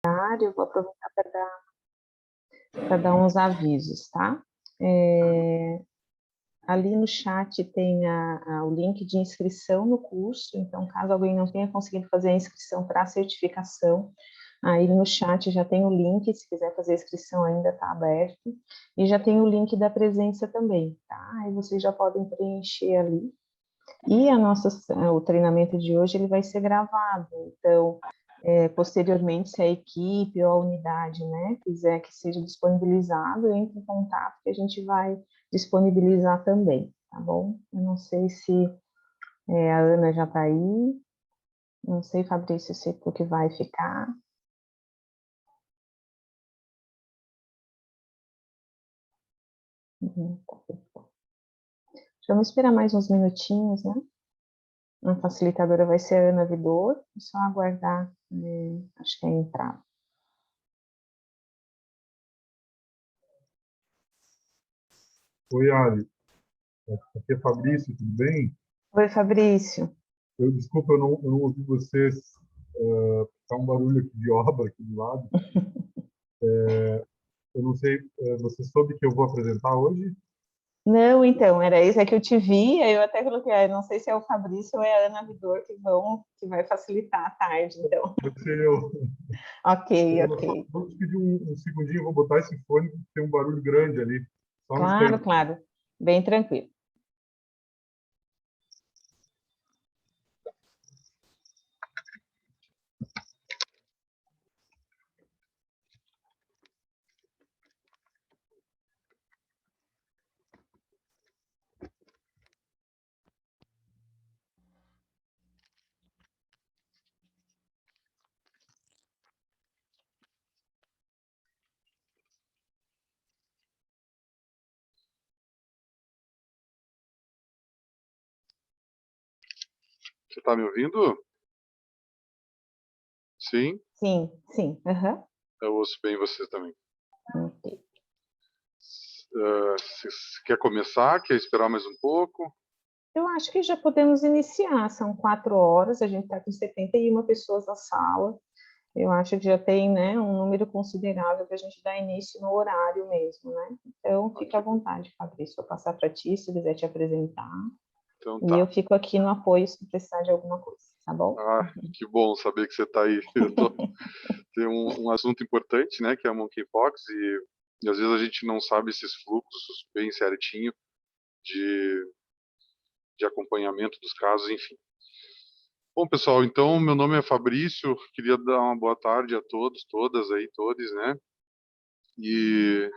Eu vou aproveitar para dar uns avisos, tá? Ali no chat tem o link de inscrição no curso, então caso alguém não tenha conseguido fazer a inscrição para a certificação, aí no chat já tem o link, se quiser fazer a inscrição ainda está aberto, e já tem o link da presença também, tá? Aí vocês já podem preencher ali. E o treinamento de hoje ele vai ser gravado, então posteriormente, se a equipe ou a unidade, né, quiser que seja disponibilizado, entre em contato que a gente vai disponibilizar também, tá bom? Eu não sei se a Ana já está aí, não sei, Fabrício, se tu que vai ficar. Vamos esperar mais uns minutinhos, né? A facilitadora vai ser a Ana Vidor, é só aguardar, acho que é entrar. Oi, Ali. Aqui é Fabrício, tudo bem? Oi, Fabrício. Desculpa, eu não ouvi vocês. Tá um barulho aqui de obra aqui do lado. Eu não sei, você soube que eu vou apresentar hoje? Não, então, era isso, é que eu te vi, aí eu até coloquei, não sei se é o Fabrício ou é a Ana Vidor que vai facilitar a tarde, então. Pode ser eu. Ok, ok. Vou te pedir um segundinho, vou botar esse fone, porque tem um barulho grande ali. Só um Claro, instante. claro. Bem tranquilo. Você está me ouvindo? Sim, Sim, sim. Aham. eu ouço bem você também. Ok. Você quer começar? Quer esperar mais um pouco? Eu acho que já podemos iniciar, são 4 horas, a gente está com 71 pessoas na sala, eu acho que já tem, né, um número considerável para a gente dar início no horário mesmo, né? Então, fica à vontade, Fabrício, vou passar para ti, se quiser te apresentar. Então E eu tá. fico aqui no apoio se precisar de alguma coisa, tá bom? Ah, que bom saber que você está aí. Tem um assunto importante, né, que é a monkeypox, e às vezes a gente não sabe esses fluxos bem certinho de, de acompanhamento dos casos, enfim. Bom, pessoal, então meu nome é Fabrício, queria dar uma boa tarde a todos, todas aí, todos, né? E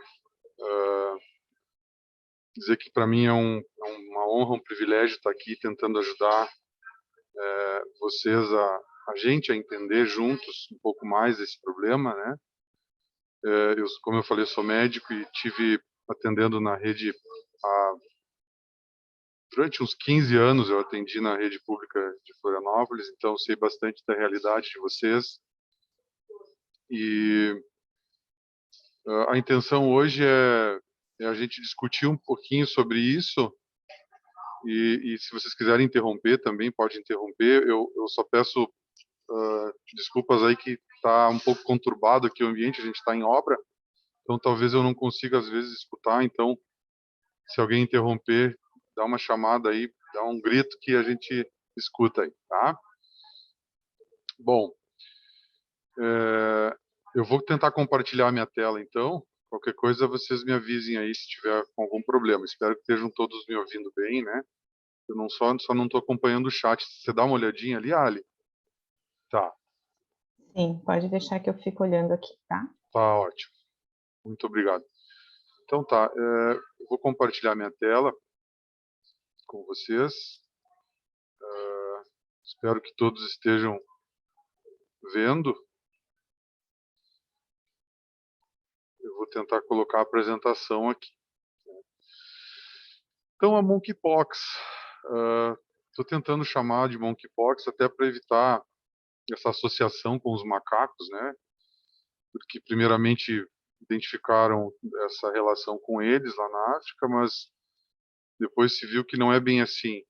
dizer que para mim é uma honra, um privilégio estar aqui tentando ajudar vocês, a gente a entender juntos um pouco mais desse problema, né? Como eu falei, sou médico e tive atendendo na rede durante uns 15 anos. Eu atendi na rede pública de Florianópolis, então sei bastante da realidade de vocês. E a intenção hoje é a gente discutir um pouquinho sobre isso. E se vocês quiserem interromper também, pode interromper. Eu só peço desculpas aí que está um pouco conturbado aqui o ambiente, a gente está em obra, então talvez eu não consiga às vezes escutar. Então, se alguém interromper, dá uma chamada aí, dá um grito que a gente escuta aí, tá? Bom, eu vou tentar compartilhar minha tela, então. Qualquer coisa, vocês me avisem aí se tiver algum problema. Espero que estejam todos me ouvindo bem, né? Eu só não estou acompanhando o chat. Você dá uma olhadinha ali, Ali? Tá, Sim, pode deixar que eu fico olhando aqui, tá? tá ótimo. Muito obrigado. Então tá, eu vou compartilhar minha tela com vocês. Espero que todos estejam vendo. Eu vou tentar colocar a apresentação aqui. Então, a monkeypox. Estou tentando chamar de monkeypox até para evitar essa associação com os macacos, né? Porque primeiramente identificaram essa relação com eles lá na África, mas depois se viu que não é bem assim.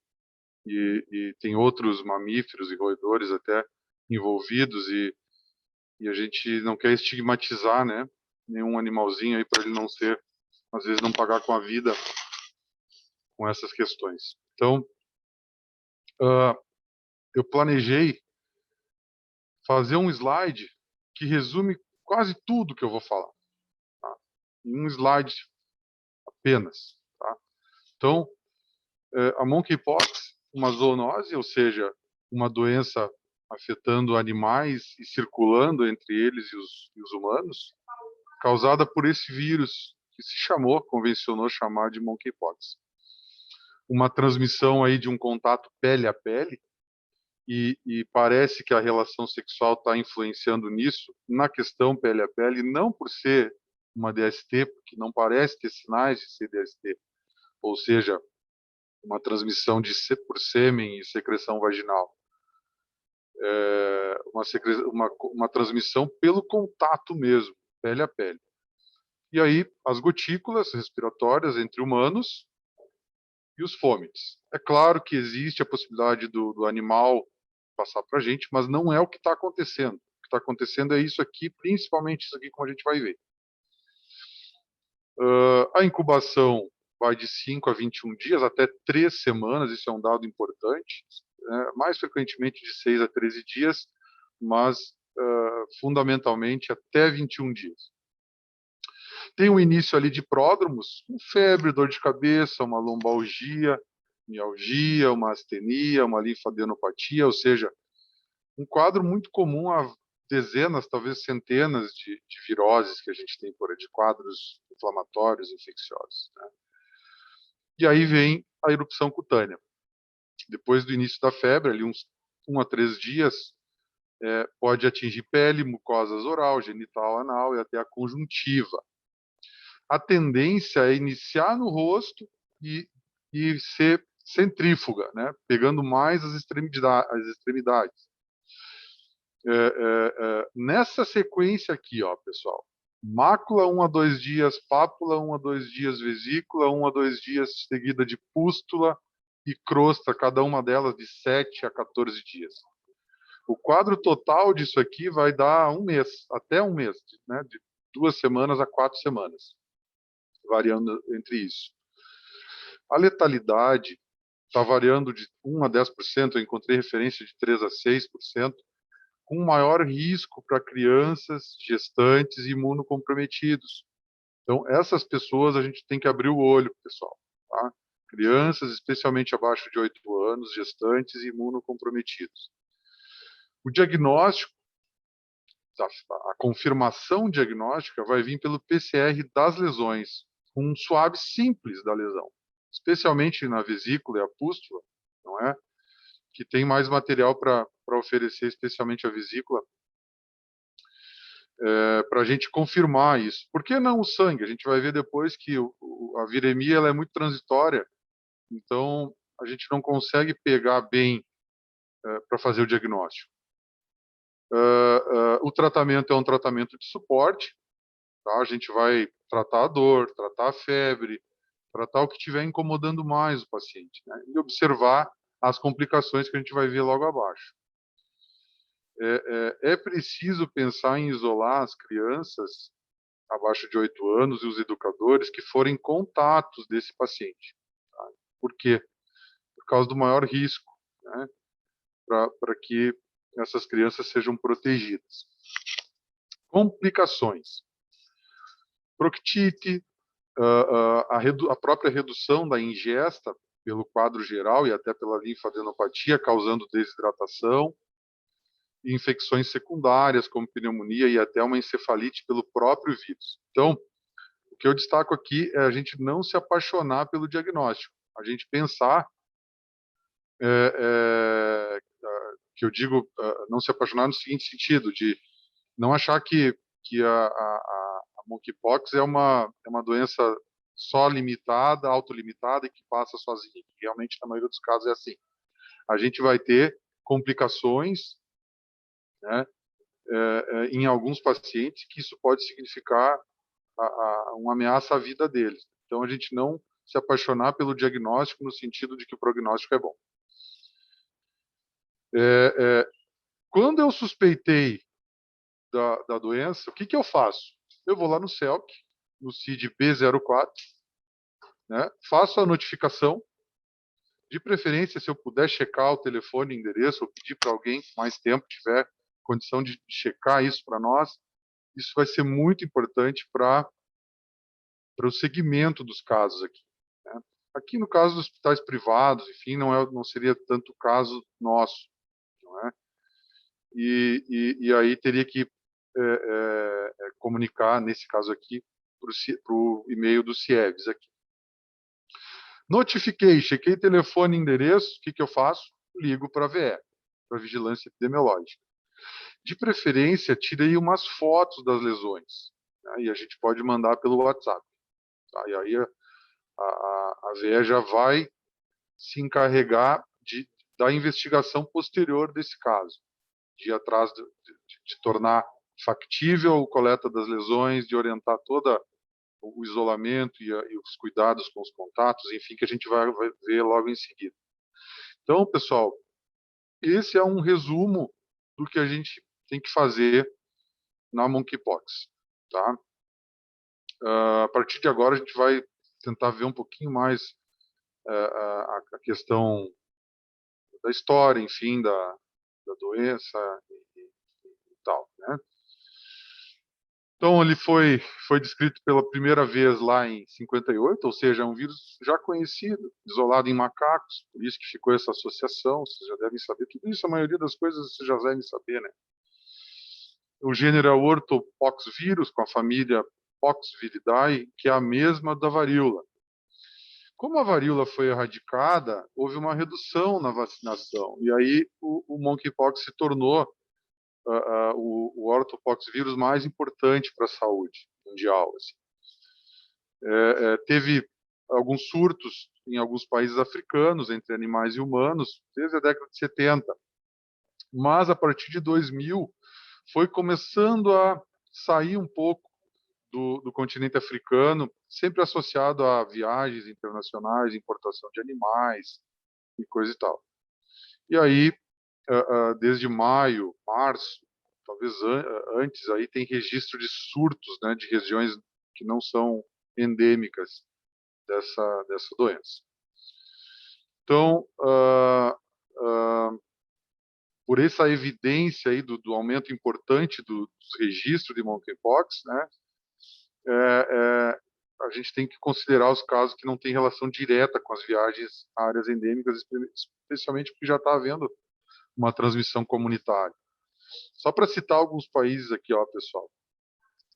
E tem outros mamíferos e roedores até envolvidos, E a gente não quer estigmatizar, né, nenhum animalzinho aí para ele não ser, às vezes, não pagar com a vida com essas questões. Então, eu planejei fazer um slide que resume quase tudo que eu vou falar, tá? Em um slide apenas, tá? Então, a monkeypox, uma zoonose, ou seja, uma doença afetando animais e circulando entre eles e os humanos, causada por esse vírus que se convencionou chamar de monkeypox. Uma transmissão aí de um contato pele a pele, e parece que a relação sexual está influenciando nisso, na questão pele a pele, não por ser uma DST, porque não parece ter sinais de ser DST, ou seja, uma transmissão por sêmen e secreção vaginal. Uma transmissão pelo contato mesmo, pele a pele. E aí, as gotículas respiratórias entre humanos e os fômites. É claro que existe a possibilidade do animal passar para a gente, mas não é o que está acontecendo. O que está acontecendo é isso aqui, principalmente isso aqui, como a gente vai ver. A incubação vai de 5 a 21 dias, até 3 semanas, isso é um dado importante, né? Mais frequentemente de 6 a 13 dias, mas fundamentalmente até 21 dias. Tem um início ali de pródromos, com febre, dor de cabeça, uma lombalgia, mialgia, uma astenia, uma linfadenopatia, ou seja, um quadro muito comum a dezenas, talvez centenas de viroses que a gente tem por aí, de quadros inflamatórios, infecciosos, né? E aí vem a erupção cutânea. Depois do início da febre, ali uns 1 a 3 dias, pode atingir pele, mucosas oral, genital, anal e até a conjuntiva. A tendência é iniciar no rosto e ser centrífuga, né? Pegando mais as extremidades. Nessa sequência aqui, ó, pessoal, mácula 1 a 2 dias, pápula 1 a 2 dias, vesícula 1 a 2 dias, seguida de pústula e crosta, cada uma delas de 7 a 14 dias. O quadro total disso aqui vai dar um mês, até um mês, né? De 2 semanas a 4 semanas, variando entre isso. A letalidade está variando de 1 a 10%, eu encontrei referência de 3 a 6%, com maior risco para crianças, gestantes e imunocomprometidos. Então, essas pessoas a gente tem que abrir o olho, pessoal, tá? Crianças, especialmente abaixo de 8 anos, gestantes e imunocomprometidos. O diagnóstico, a confirmação diagnóstica vai vir pelo PCR das lesões, um suave simples da lesão, especialmente na vesícula e a pústula, não é? Que tem mais material para oferecer, especialmente a vesícula, para a gente confirmar isso. Por que não o sangue? A gente vai ver depois que a viremia ela é muito transitória, então a gente não consegue pegar bem para fazer o diagnóstico. O tratamento é um tratamento de suporte, tá? A gente vai tratar a dor, tratar a febre, tratar o que estiver incomodando mais o paciente, né? E observar as complicações que a gente vai ver logo abaixo. É preciso pensar em isolar as crianças abaixo de 8 anos e os educadores que forem contatos desse paciente. Tá? Por quê? Por causa do maior risco, né? Para que essas crianças sejam protegidas. Complicações. Proctite, a própria redução da ingesta pelo quadro geral e até pela linfadenopatia, causando desidratação, infecções secundárias, como pneumonia e até uma encefalite pelo próprio vírus. Então, o que eu destaco aqui é a gente não se apaixonar pelo diagnóstico, a gente pensar, que eu digo, não se apaixonar no seguinte sentido, de não achar que a monkeypox é uma doença só limitada, autolimitada e que passa sozinha, que realmente na maioria dos casos é assim. A gente vai ter complicações, né, em alguns pacientes, que isso pode significar uma ameaça à vida deles. Então, a gente não se apaixonar pelo diagnóstico no sentido de que o prognóstico é bom. Quando eu suspeitei da doença, o que eu faço? Eu vou lá no CELC, no CID B04, né? Faço a notificação. De preferência, se eu puder checar o telefone, endereço, ou pedir para alguém que mais tempo tiver condição de checar isso para nós, isso vai ser muito importante para o segmento dos casos aqui, né? Aqui no caso dos hospitais privados, enfim, não seria tanto o caso nosso, não é? E aí teria que comunicar, nesse caso aqui, para o e-mail do CIEVS aqui. Notifiquei, chequei telefone e endereço, o que eu faço? Ligo para a VE, para a Vigilância Epidemiológica. De preferência, tirei umas fotos das lesões, né? E a gente pode mandar pelo WhatsApp. Tá? E aí a VE já vai se encarregar da investigação posterior desse caso, de ir atrás de tornar factível a coleta das lesões, de orientar toda o isolamento e os cuidados com os contatos, enfim, que a gente vai ver logo em seguida. Então, pessoal, esse é um resumo do que a gente tem que fazer na monkeypox, tá? A partir de agora, a gente vai tentar ver um pouquinho mais a questão da história, enfim, da doença e tal, né? Então, ele foi descrito pela primeira vez lá em 58, ou seja, é um vírus já conhecido, isolado em macacos, por isso que ficou essa associação, vocês já devem saber tudo isso, a maioria das coisas vocês já devem saber, né? O gênero é o ortopoxvirus, com a família Poxviridae, que é a mesma da varíola. Como a varíola foi erradicada, houve uma redução na vacinação, e aí o monkeypox se tornou o ortopoxvírus mais importante para a saúde mundial. Assim. Teve alguns surtos em alguns países africanos, entre animais e humanos, desde a década de 70. Mas, a partir de 2000, foi começando a sair um pouco do continente africano, sempre associado a viagens internacionais, importação de animais e coisa e tal. E aí, desde maio, março, talvez antes, aí tem registro de surtos, né, de regiões que não são endêmicas dessa doença. Então, por essa evidência aí do aumento importante dos registros de monkeypox, né, a gente tem que considerar os casos que não têm relação direta com as viagens a áreas endêmicas, especialmente porque já está havendo uma transmissão comunitária. Só para citar alguns países aqui, ó, pessoal,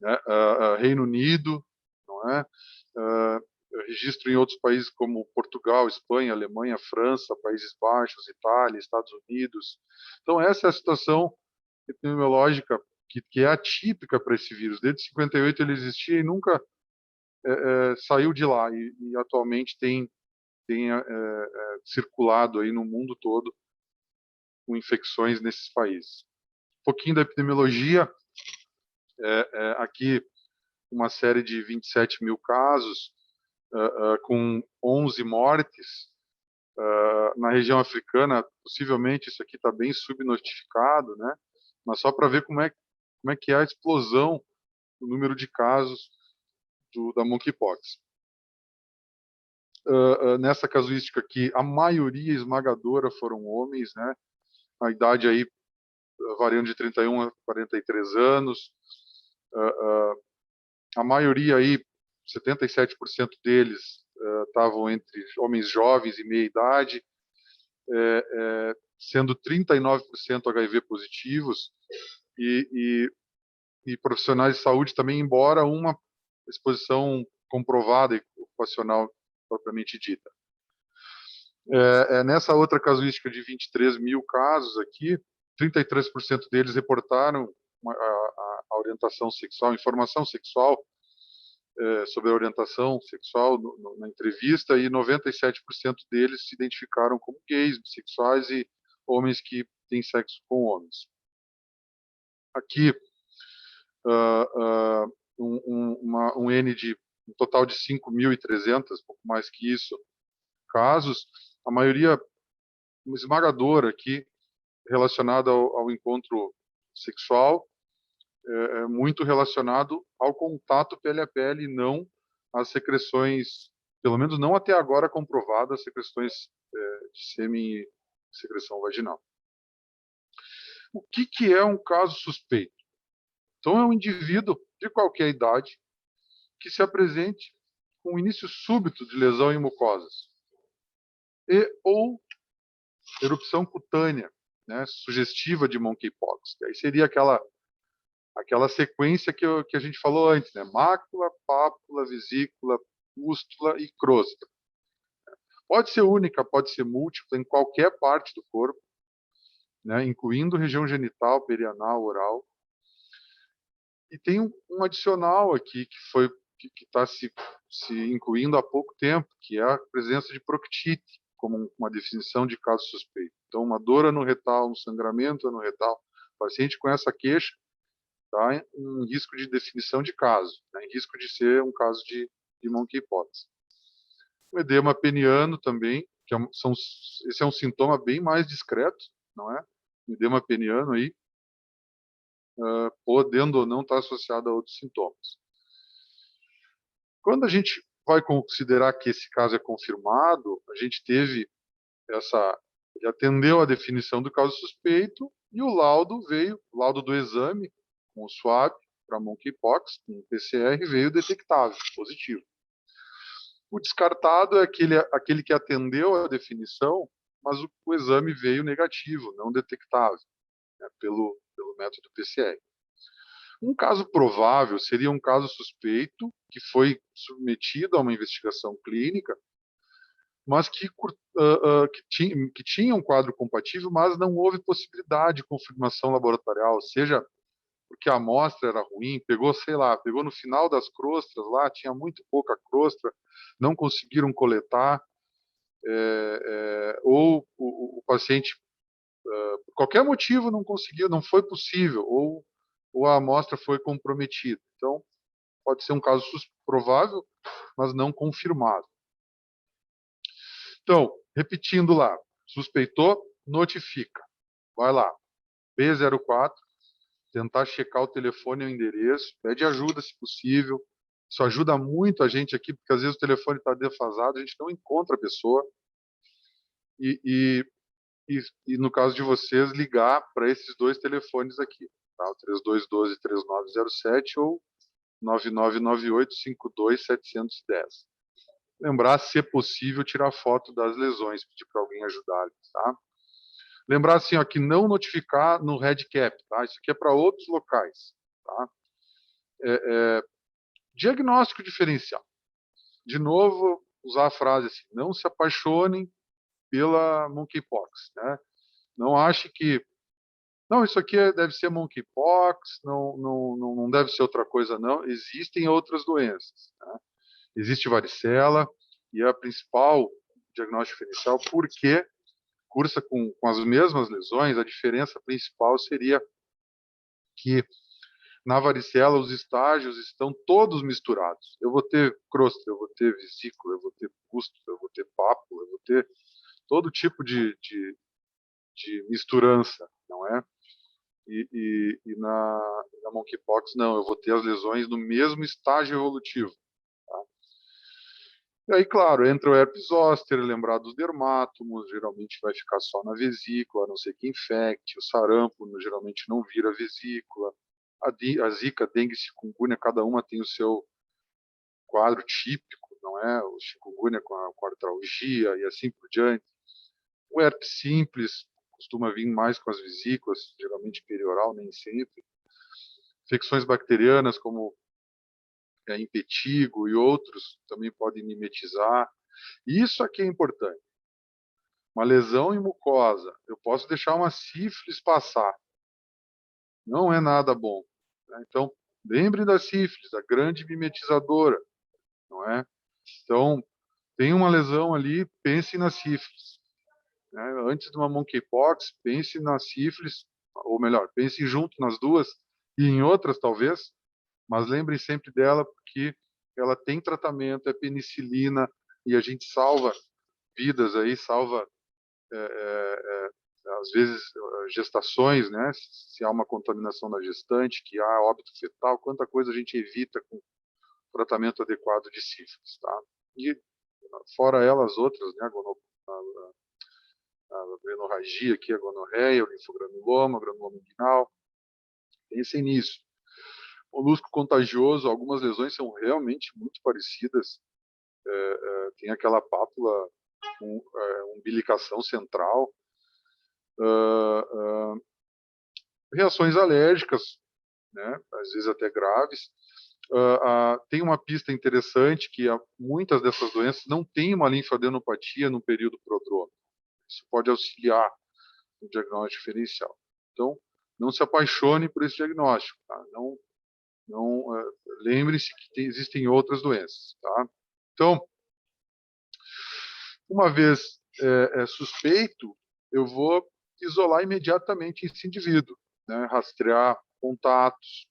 né? Reino Unido, não é? Registro em outros países como Portugal, Espanha, Alemanha, França, Países Baixos, Itália, Estados Unidos. Então, essa é a situação epidemiológica que é atípica para esse vírus. Desde 58 ele existia e nunca saiu de lá. E atualmente tem circulado aí no mundo todo com infecções nesses países. Um pouquinho da epidemiologia. Aqui uma série de 27 mil casos, com 11 mortes. Na região africana, possivelmente isso aqui está bem subnotificado, né? Mas só para ver como é que é a explosão do número de casos da monkeypox. Nessa casuística aqui, a maioria esmagadora foram homens, né? A idade aí variando de 31 a 43 anos. A maioria aí, 77% deles estavam entre homens jovens e meia idade, sendo 39% HIV positivos e profissionais de saúde também, embora uma exposição comprovada e ocupacional propriamente dita. Nessa outra casuística de 23 mil casos aqui, 33% deles reportaram a orientação sexual, informação sexual sobre a orientação sexual na entrevista, e 97% deles se identificaram como gays, bissexuais e homens que têm sexo com homens. Aqui, um N de um total de 5.300, pouco mais que isso, casos, a maioria esmagadora aqui relacionada ao encontro sexual, é muito relacionado ao contato pele a pele e não às secreções, pelo menos não até agora comprovadas, secreções de sêmen e secreção vaginal. O que é um caso suspeito? Então, é um indivíduo de qualquer idade que se apresente com início súbito de lesão em mucosas e ou erupção cutânea, né, sugestiva de monkeypox. Aí seria aquela sequência que a gente falou antes, né? Mácula, pápula, vesícula, pústula e crosta. Pode ser única, pode ser múltipla, em qualquer parte do corpo, né? Incluindo região genital, perianal, oral. E tem um adicional aqui que está se incluindo há pouco tempo, que é a presença de proctite, como uma definição de caso suspeito. Então, uma dor no retal, um sangramento no retal. O paciente com essa queixa está em risco de definição de caso, tá? Em risco de ser um caso de monkeypox. O edema peniano também, esse é um sintoma bem mais discreto, não é? O edema peniano aí, podendo ou não estar associado a outros sintomas. Quando a gente vai considerar que esse caso é confirmado, a gente teve ele atendeu a definição do caso suspeito e o laudo do exame, com o swab para monkeypox, com o PCR, veio detectável, positivo. O descartado é aquele que atendeu a definição, mas o exame veio negativo, não detectável, né, pelo método PCR. Um caso provável seria um caso suspeito que foi submetido a uma investigação clínica, mas que tinha um quadro compatível, mas não houve possibilidade de confirmação laboratorial, seja porque a amostra era ruim, pegou no final das crostas lá, tinha muito pouca crosta, não conseguiram coletar, ou o paciente, por qualquer motivo, não conseguiu, não foi possível, ou a amostra foi comprometida. Então, pode ser um caso provável, mas não confirmado. Então, repetindo lá, suspeitou, notifica. Vai lá, B04, tentar checar o telefone e o endereço, pede ajuda se possível. Isso ajuda muito a gente aqui, porque às vezes o telefone está defasado, a gente não encontra a pessoa. E no caso de vocês, ligar para esses dois telefones aqui, tá? O 3212-3907 ou 9998-52710. Lembrar, se é possível, tirar foto das lesões, pedir para alguém ajudar, tá? Lembrar assim, ó, que não notificar no REDCap, tá? Isso aqui é para outros locais, tá? Diagnóstico diferencial. De novo, usar a frase assim, não se apaixonem pela monkeypox, né? Não ache que não, isso aqui deve ser monkeypox, não deve ser outra coisa, não. Existem outras doenças, né? Existe varicela e a principal diagnóstico diferencial, porque cursa com as mesmas lesões, a diferença principal seria que na varicela os estágios estão todos misturados. Eu vou ter crosta, eu vou ter vesícula, eu vou ter pústula, eu vou ter pápula, eu vou ter todo tipo de misturança, não é? E na monkeypox, não, eu vou ter as lesões no mesmo estágio evolutivo. Tá? E aí, claro, entra o herpes zoster, lembrar dos dermátomos, geralmente vai ficar só na vesícula, a não ser que infecte. O sarampo geralmente não vira vesícula. A zika, dengue e chikungunya, cada uma tem o seu quadro típico, não é? O chikungunya com a artralgia e assim por diante. O herpes simples costuma vir mais com as vesículas, geralmente perioral, nem sempre. Infecções bacterianas como impetigo e outros também podem mimetizar. Isso aqui é importante. Uma lesão em mucosa, eu posso deixar uma sífilis passar. Não é nada bom, né? Então, lembre da sífilis, a grande mimetizadora, não é? Então, tem uma lesão ali, pense na sífilis, né? Antes de uma monkeypox, pense na sífilis, ou melhor, pense junto nas duas e em outras talvez, mas lembre sempre dela porque ela tem tratamento, é penicilina e a gente salva vidas aí, salva às vezes, gestações, né? Se há uma contaminação da gestante, que há óbito fetal, quanta coisa a gente evita com o tratamento adequado de sífilis, tá? E, fora elas, outras, né? A hemorragia aqui, a gonorreia, o linfogranuloma, o granuloma inguinal. Pensem nisso. Molusco contagioso, algumas lesões são realmente muito parecidas. Tem aquela pápula com umbilicação central. Reações alérgicas, né? Às vezes até graves. Tem uma pista interessante que muitas dessas doenças não têm uma linfadenopatia no período prodrômico. Isso pode auxiliar no diagnóstico diferencial. Então, não se apaixone por esse diagnóstico. Tá? Lembre-se que existem outras doenças. Tá? Então, uma vez suspeito, eu vou isolar imediatamente esse indivíduo, né? Rastrear contatos,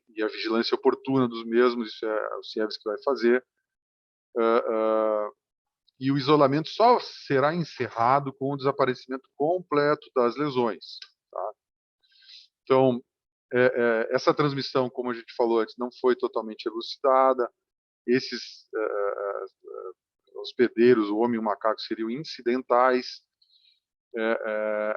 e a vigilância oportuna dos mesmos, isso é o CIEVS que vai fazer. E o isolamento só será encerrado com o desaparecimento completo das lesões. Tá? Então, essa transmissão, como a gente falou antes, não foi totalmente elucidada. Esses hospedeiros, o homem e o macaco, seriam incidentais.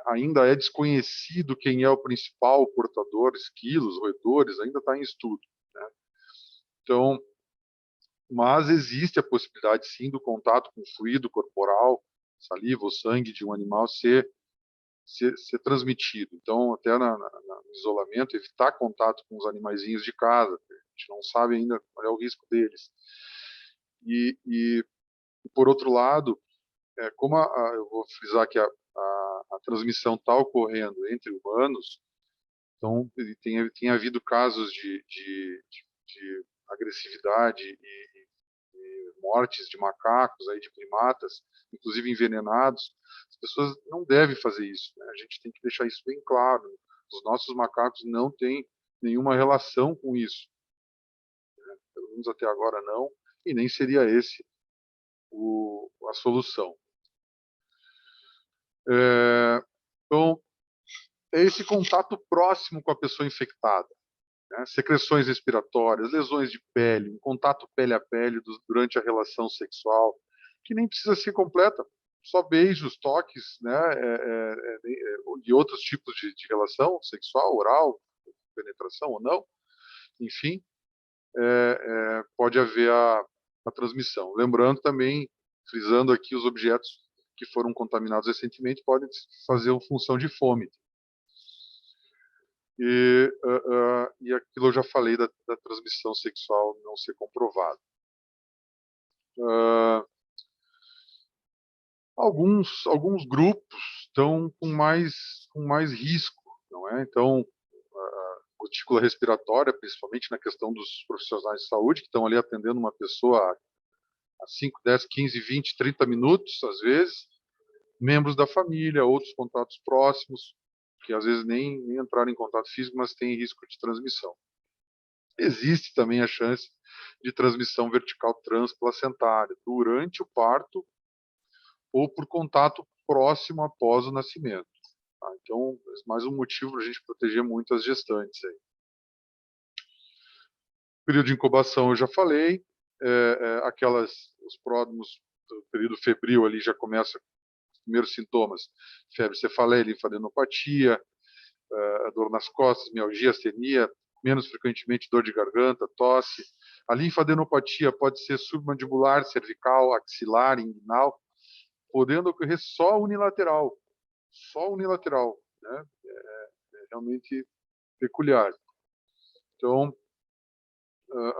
Ainda é desconhecido quem é o principal portador, esquilos, roedores, ainda está em estudo. Né? Então, mas existe a possibilidade, sim, do contato com fluido corporal, saliva ou sangue de um animal ser transmitido. Então, até no isolamento, evitar contato com os animaizinhos de casa. A gente não sabe ainda qual é o risco deles. E por outro lado, como eu vou frisar que a transmissão está ocorrendo entre humanos, então tem havido casos de agressividade e mortes de macacos, aí, de primatas, inclusive envenenados. As pessoas não devem fazer isso. Né? A gente tem que deixar isso bem claro. Os nossos macacos não têm nenhuma relação com isso. Né? Pelo menos até agora não, e nem seria esse a solução. Então, é esse contato próximo com a pessoa infectada. Né? Secreções respiratórias, lesões de pele, um contato pele a pele durante a relação sexual, que nem precisa ser completa, só beijos, toques, né? E outros tipos de relação sexual, oral, penetração ou não, enfim, pode haver a transmissão. Lembrando também, frisando aqui, os objetos que foram contaminados recentemente podem fazer uma função de fome. E aquilo eu já falei da transmissão sexual não ser comprovada. Alguns grupos estão com mais risco, não é? Então, gotícula respiratória, principalmente na questão dos profissionais de saúde, que estão ali atendendo uma pessoa há 5, 10, 15, 20, 30 minutos, às vezes, membros da família, outros contatos próximos, que às vezes nem entraram em contato físico, mas têm risco de transmissão. Existe também a chance de transmissão vertical transplacentária durante o parto ou por contato próximo após o nascimento. Tá? Então, mais um motivo para a gente proteger muito as gestantes. Aí. Período de incubação eu já falei, os pródromos do período febril ali já começa os primeiros sintomas: febre, cefaleia, linfadenopatia, dor nas costas, mialgia, astenia, menos frequentemente dor de garganta, tosse. A linfadenopatia pode ser submandibular, cervical, axilar, inguinal, podendo ocorrer só unilateral, né? É realmente peculiar. Então,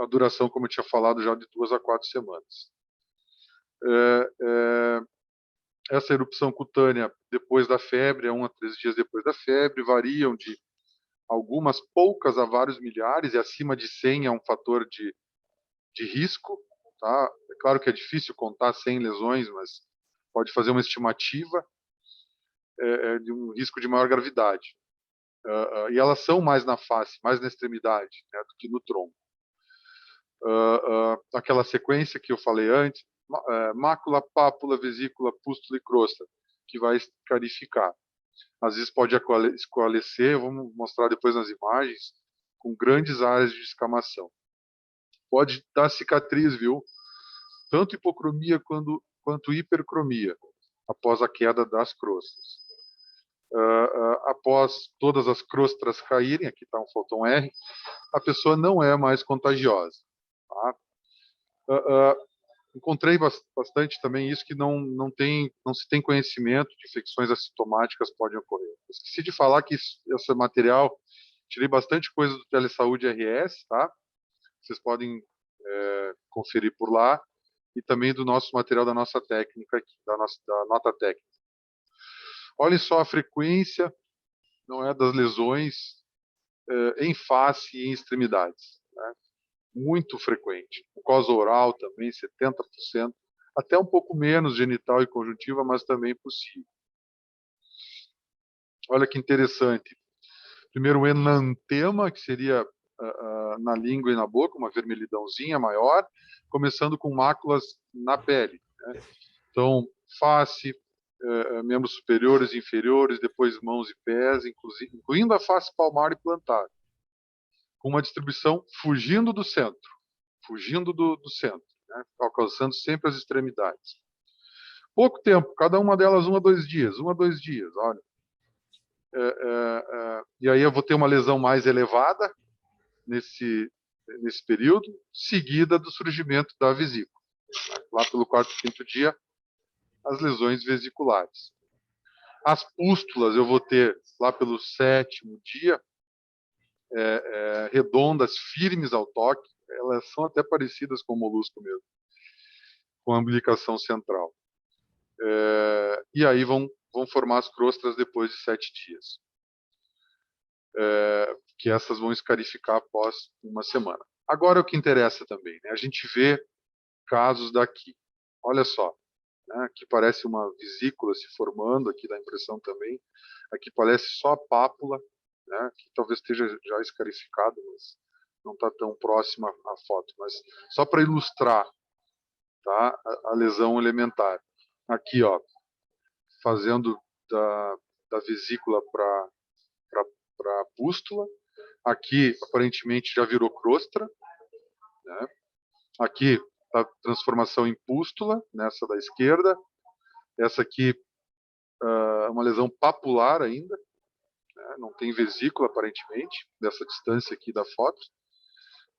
a duração, como eu tinha falado, já de 2 a 4 semanas. Essa erupção cutânea depois da febre, 1 a 3 dias depois da febre, variam de algumas poucas a vários milhares, e acima de 100 é um fator de risco. Tá? É claro que é difícil contar 100 lesões, mas pode fazer uma estimativa de um risco de maior gravidade. E elas são mais na face, mais na extremidade, né, do que no tronco. Aquela sequência que eu falei antes: mácula, pápula, vesícula, pústula e crosta. que vai escarificar. Às vezes pode escoalecer, vamos mostrar depois nas imagens, com grandes áreas de descamação. Pode dar cicatriz, viu? Tanto hipocromia quanto hipercromia, após a queda das crostas. Após todas as crostas caírem, aqui está faltou um R, a pessoa não é mais contagiosa. Tá? Encontrei bastante também isso, que não se tem conhecimento de infecções assintomáticas podem ocorrer. Esqueci de falar que esse material, tirei bastante coisa do Telesaúde RS, tá? Vocês podem conferir por lá, e também do nosso material da nossa técnica, da nota técnica. Olhem só a frequência, não é, das lesões em face e em extremidades, né? Muito frequente. Mucosa oral também, 70%, até um pouco menos genital e conjuntiva, mas também possível. Olha que interessante. Primeiro o enantema, que seria na língua e na boca, uma vermelhidãozinha maior, começando com máculas na pele, né? Então, face, membros superiores e inferiores, depois mãos e pés, incluindo a face palmar e plantar, com uma distribuição fugindo do centro, né? Alcançando sempre as extremidades. Pouco tempo, cada uma delas 1 a 2 dias, olha. E aí eu vou ter uma lesão mais elevada nesse período, seguida do surgimento da vesícula. Lá pelo 4º, 5º dia, as lesões vesiculares. As pústulas eu vou ter lá pelo 7º dia, redondas, firmes ao toque. Elas são até parecidas com o molusco mesmo, com a umbilicação central. E aí vão formar as crostas depois de 7 dias. Que essas vão escarificar após 1 semana. Agora o que interessa também, né? A gente vê casos daqui. Olha só, né? Aqui parece uma vesícula se formando, aqui dá a impressão também. Aqui parece só a pápula, né? Que talvez esteja já escarificado, mas não está tão próxima a foto. Mas só para ilustrar, tá? A lesão elementar. Aqui, ó, fazendo da vesícula para a pústula. Aqui, aparentemente, já virou crostra, né? Aqui, a transformação em pústula, nessa da esquerda. Essa aqui é uma lesão papular ainda, né? Não tem vesícula, aparentemente, dessa distância aqui da foto.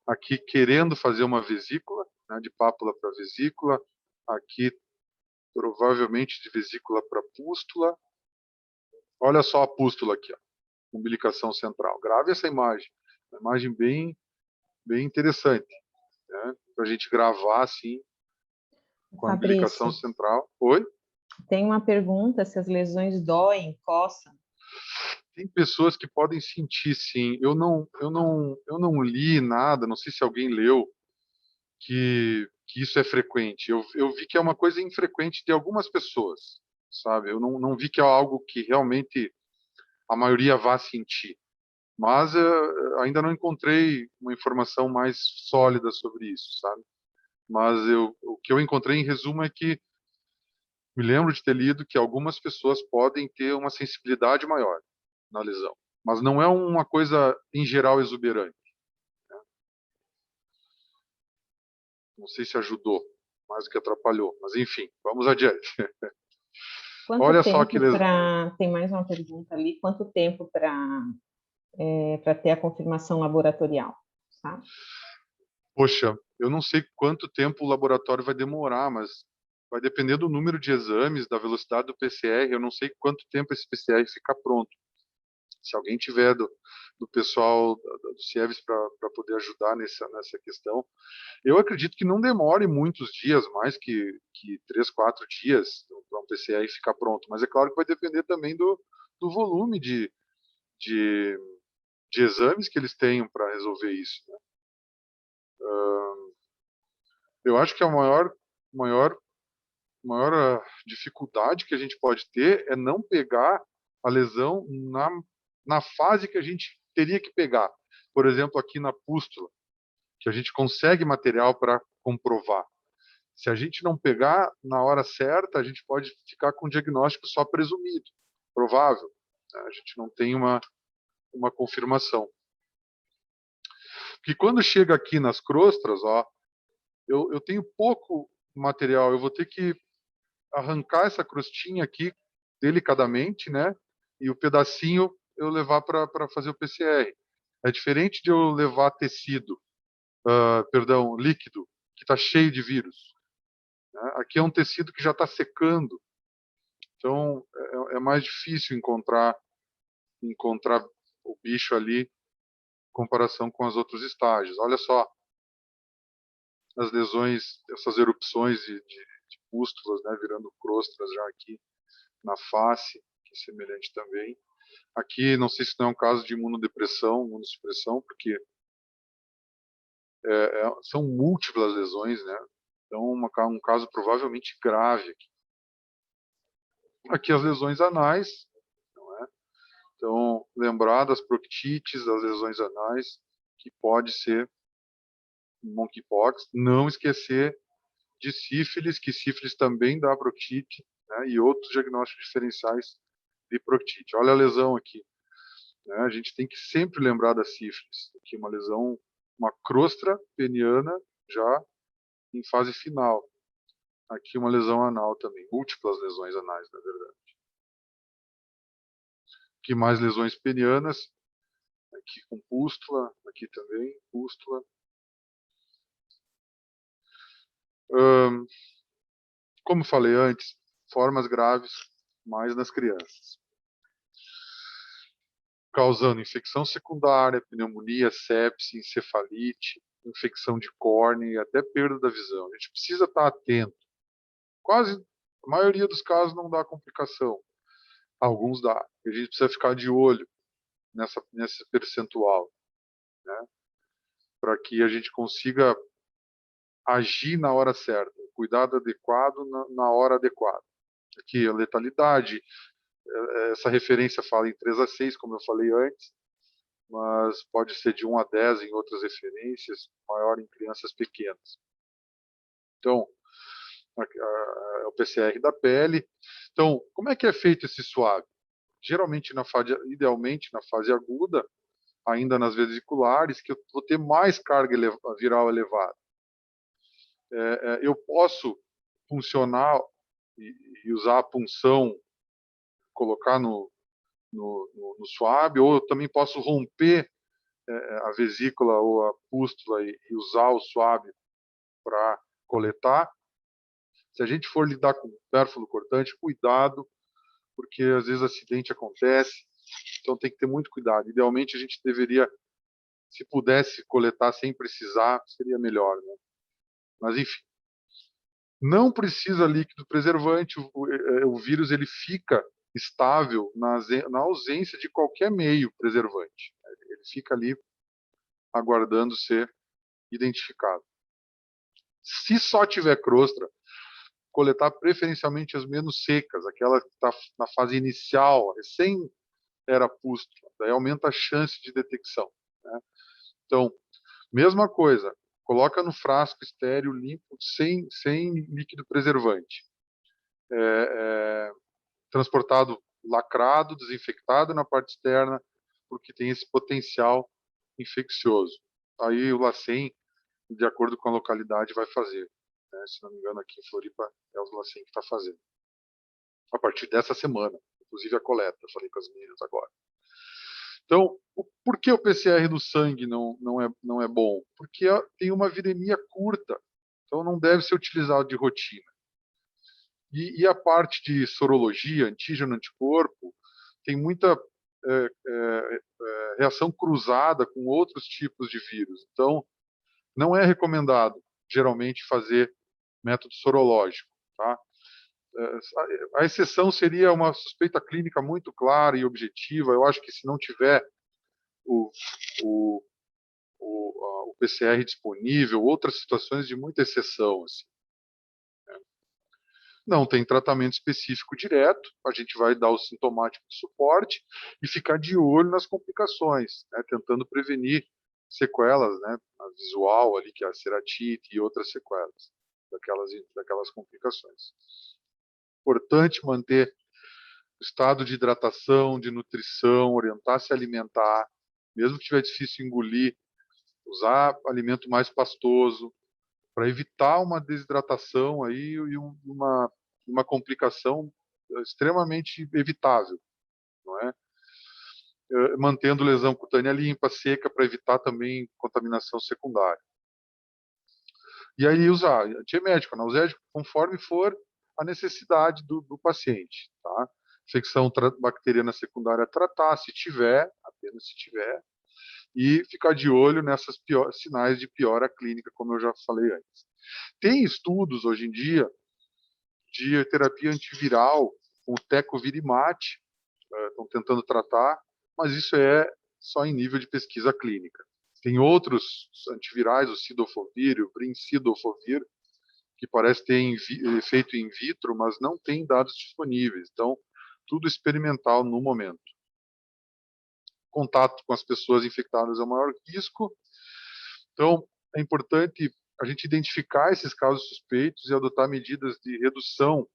Aqui, querendo fazer uma vesícula, né? De pápula para vesícula. Aqui, provavelmente, de vesícula para pústula. Olha só a pústula aqui, ó. Umbilicação central. Grave essa imagem. Uma imagem bem interessante, né? Para a gente gravar assim, com a umbilicação central. Oi? Tem uma pergunta se as lesões doem, coçam. Tem pessoas que podem sentir, sim. Eu não li nada, não sei se alguém leu, que isso é frequente. Eu vi que é uma coisa infrequente de algumas pessoas, sabe? Eu não vi que é algo que realmente a maioria vá sentir. Mas ainda não encontrei uma informação mais sólida sobre isso, sabe? Mas o que eu encontrei em resumo é que me lembro de ter lido que algumas pessoas podem ter uma sensibilidade maior na lesão, mas não é uma coisa em geral exuberante, né? Não sei se ajudou mais do que atrapalhou, mas enfim, vamos adiante. Quanto Olha só que tempo lesão. Tem mais uma pergunta ali. Quanto tempo para ter a confirmação laboratorial, tá? Poxa, eu não sei quanto tempo o laboratório vai demorar, mas vai depender do número de exames, da velocidade do PCR. Eu não sei quanto tempo esse PCR fica pronto. Se alguém tiver do pessoal do CIEVES para poder ajudar nessa questão, eu acredito que não demore muitos dias, mais que 3, 4 dias para um PCR ficar pronto. Mas é claro que vai depender também do volume de exames que eles tenham para resolver isso, né? Eu acho que a maior dificuldade que a gente pode ter é não pegar a lesão na fase que a gente teria que pegar. Por exemplo, aqui na pústula, que a gente consegue material para comprovar. Se a gente não pegar na hora certa, a gente pode ficar com um diagnóstico só presumido, provável, né? A gente não tem uma confirmação. Porque quando chega aqui nas crostras, ó, eu tenho pouco material, eu vou ter que arrancar essa crostinha aqui delicadamente, né? E o pedacinho eu levar para fazer o PCR. É diferente de eu levar tecido, perdão, líquido, que está cheio de vírus, né? Aqui é um tecido que já está secando, então é mais difícil encontrar o bicho ali em comparação com os outros estágios. Olha só as lesões, essas erupções de pústulas, né, virando crostras já aqui na face, que é semelhante também. Aqui, não sei se não é um caso de imunodepressão, imunossupressão, porque são múltiplas lesões, né? Então, um caso provavelmente grave aqui. Aqui as lesões anais, não é? Então, lembrar das proctites, das lesões anais, que pode ser monkeypox. Não esquecer de sífilis, que sífilis também dá proctite, né? E outros diagnósticos diferenciais de proctite. Olha a lesão aqui, né? A gente tem que sempre lembrar da sífilis, que é uma lesão, uma crostra peniana já em fase final. Aqui uma lesão anal também, múltiplas lesões anais, na verdade. Aqui mais lesões penianas, aqui com pústula, aqui também, pústula. Como falei antes, formas graves mais nas crianças, causando infecção secundária, pneumonia, sepse, encefalite, infecção de córnea e até perda da visão. A gente precisa estar atento. Quase a maioria dos casos não dá complicação. Alguns dá. A gente precisa ficar de olho nesse percentual, né? Para que a gente consiga agir na hora certa, cuidado adequado na hora adequada. Aqui a letalidade, essa referência fala em 3 a 6, como eu falei antes, mas pode ser de 1 a 10 em outras referências, maior em crianças pequenas. Então, é o PCR da pele. Então, como é que é feito esse swab? Geralmente, idealmente na fase aguda, ainda nas vesiculares, que eu vou ter mais carga viral elevada. Eu posso funcionar e usar a punção, colocar no swab, ou eu também posso romper a vesícula ou a pústula e usar o swab para coletar. Se a gente for lidar com pérfulo cortante, cuidado, porque às vezes acidente acontece, então tem que ter muito cuidado. Idealmente a gente deveria, se pudesse coletar sem precisar, seria melhor, né? Mas enfim, não precisa líquido preservante, o vírus ele fica estável na ausência de qualquer meio preservante. Ele fica ali aguardando ser identificado. Se só tiver crostra, coletar preferencialmente as menos secas, aquela que está na fase inicial, recém era pústula, daí aumenta a chance de detecção, né? Então, mesma coisa, coloca no frasco estéreo limpo, sem líquido preservante. Transportado lacrado, desinfectado na parte externa, porque tem esse potencial infeccioso. Aí o LACEN, de acordo com a localidade, vai fazer, né? Se não me engano, aqui em Floripa é o LACEN que está fazendo. A partir dessa semana, inclusive a coleta, eu falei com as meninas agora. Então, por que o PCR no sangue não é bom? Porque tem uma viremia curta, então não deve ser utilizado de rotina. E a parte de sorologia, antígeno, anticorpo, tem muita reação cruzada com outros tipos de vírus. Então, não é recomendado, geralmente, fazer método sorológico, tá? A exceção seria uma suspeita clínica muito clara e objetiva. Eu acho que se não tiver o, o, o PCR disponível, outras situações de muita exceção, assim. Não tem tratamento específico direto, a gente vai dar o sintomático de suporte e ficar de olho nas complicações, né, tentando prevenir sequelas, né, a visual ali, que é a ceratite e outras sequelas. daquelas complicações. Importante manter o estado de hidratação, de nutrição, orientar a se alimentar, mesmo que tiver difícil engolir, usar alimento mais pastoso, para evitar uma desidratação aí e uma complicação extremamente evitável, não é? Mantendo lesão cutânea limpa, seca, para evitar também contaminação secundária. E aí usar antiemético, analgésico, conforme for a necessidade do paciente, tá? Infecção bacteriana secundária tratar, se tiver, apenas se tiver, e ficar de olho nessas sinais de piora clínica, como eu já falei antes. Tem estudos hoje em dia de terapia antiviral com tecovirimat, estão tentando tratar, mas isso é só em nível de pesquisa clínica. Tem outros antivirais, o cidofovir, o brincidofovir, que parece ter efeito in vitro, mas não tem dados disponíveis. Então, tudo experimental no momento. Contato com as pessoas infectadas é o maior risco. Então, é importante a gente identificar esses casos suspeitos e adotar medidas de redução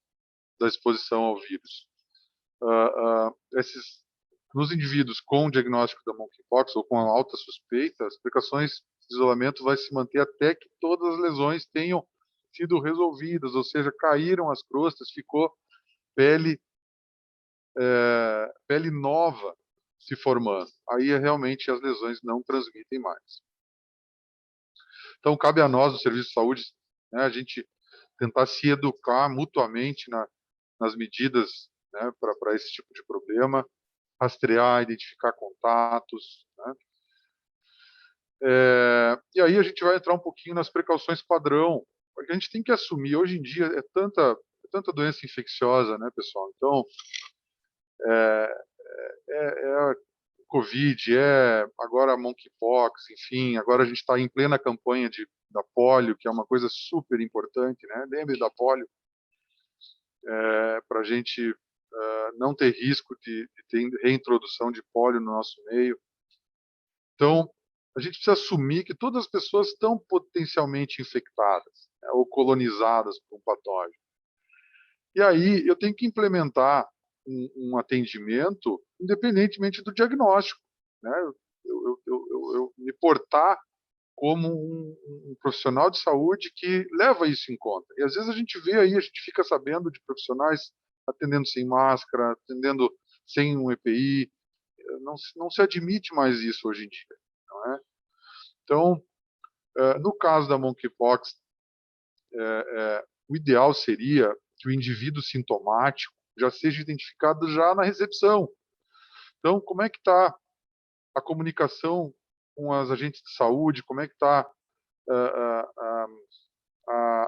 da exposição ao vírus. Nos indivíduos com diagnóstico da monkeypox ou com alta suspeita, as precauções de isolamento vai se manter até que todas as lesões tenham sido resolvidas, ou seja, caíram as crostas, ficou pele nova se formando. Aí realmente as lesões não transmitem mais. Então cabe a nós, do Serviço de Saúde, né, a gente tentar se educar mutuamente nas medidas, né, para esse tipo de problema, rastrear, identificar contatos, né? E aí a gente vai entrar um pouquinho nas precauções padrão, porque a gente tem que assumir, hoje em dia é tanta doença infecciosa, né, pessoal? Então, a Covid, agora a monkeypox, enfim, agora a gente está em plena campanha da polio, que é uma coisa super importante, né? Lembre da polio, para a gente não ter risco de ter reintrodução de polio no nosso meio. Então, a gente precisa assumir que todas as pessoas estão potencialmente infectadas, né, ou colonizadas por um patógeno. E aí eu tenho que implementar um atendimento independentemente do diagnóstico, né? Eu me portar como um profissional de saúde que leva isso em conta. E às vezes a gente vê aí, a gente fica sabendo de profissionais atendendo sem máscara, atendendo sem um EPI. Não se admite mais isso hoje em dia, não é? Então, no caso da monkeypox, o ideal seria que o indivíduo sintomático já seja identificado já na recepção. Então, como é que está a comunicação com os agentes de saúde? Como é que está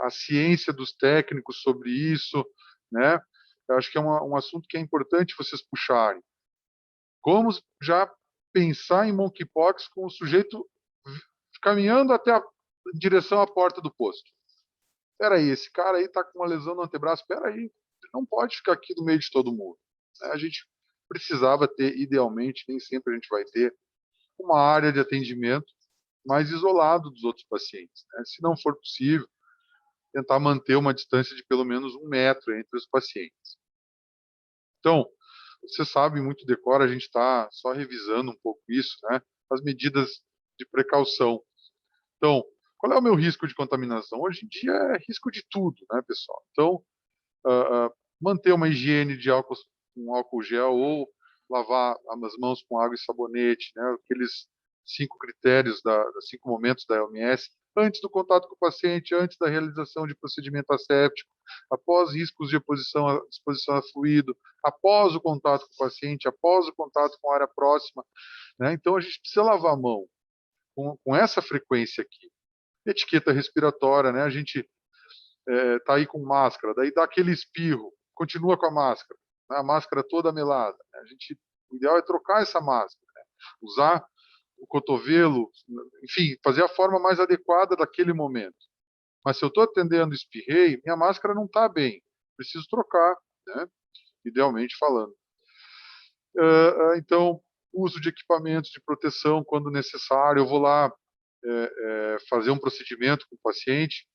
a ciência dos técnicos sobre isso, né? Eu acho que é um assunto que é importante vocês puxarem. Como já pensar em monkeypox com o sujeito caminhando até em direção à porta do posto. Espera aí, esse cara aí está com uma lesão no antebraço. Espera aí, ele não pode ficar aqui no meio de todo mundo. A gente precisava ter, idealmente, nem sempre a gente vai ter, uma área de atendimento mais isolado dos outros pacientes, né? Se não for possível, tentar manter uma distância de pelo menos 1 metro entre os pacientes. Então, você sabe muito de cor, a gente está só revisando um pouco isso, né? As medidas de precaução. Então, qual é o meu risco de contaminação? Hoje em dia é risco de tudo, né, pessoal? Então, manter uma higiene de álcool, com álcool gel ou lavar as mãos com água e sabonete, né? Aqueles 5 critérios, 5 momentos da OMS, antes do contato com o paciente, antes da realização de procedimento asséptico, após riscos de exposição a fluido, após o contato com o paciente, após o contato com a área próxima, né? Então, a gente precisa lavar a mão com essa frequência aqui. Etiqueta respiratória, né? A gente tá aí com máscara, daí dá aquele espirro, continua com a máscara, né? A máscara toda melada, né? O ideal é trocar essa máscara, né? Usar o cotovelo, enfim, fazer a forma mais adequada daquele momento. Mas se eu estou atendendo espirrei, minha máscara não está bem, preciso trocar, né? Idealmente falando. Então, uso de equipamentos de proteção quando necessário. Eu vou lá fazer um procedimento com o paciente,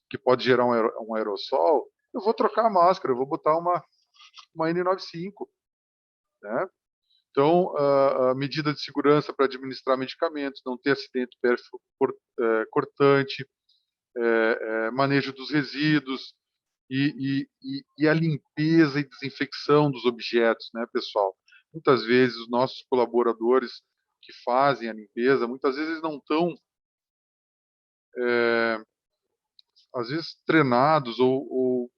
que pode gerar um aerossol, eu vou trocar a máscara, eu vou botar uma N95, né? Então, a medida de segurança para administrar medicamentos, não ter acidente cortante, manejo dos resíduos e a limpeza e desinfecção dos objetos, né, pessoal? Muitas vezes os nossos colaboradores que fazem a limpeza, muitas vezes não estão, às vezes, treinados ou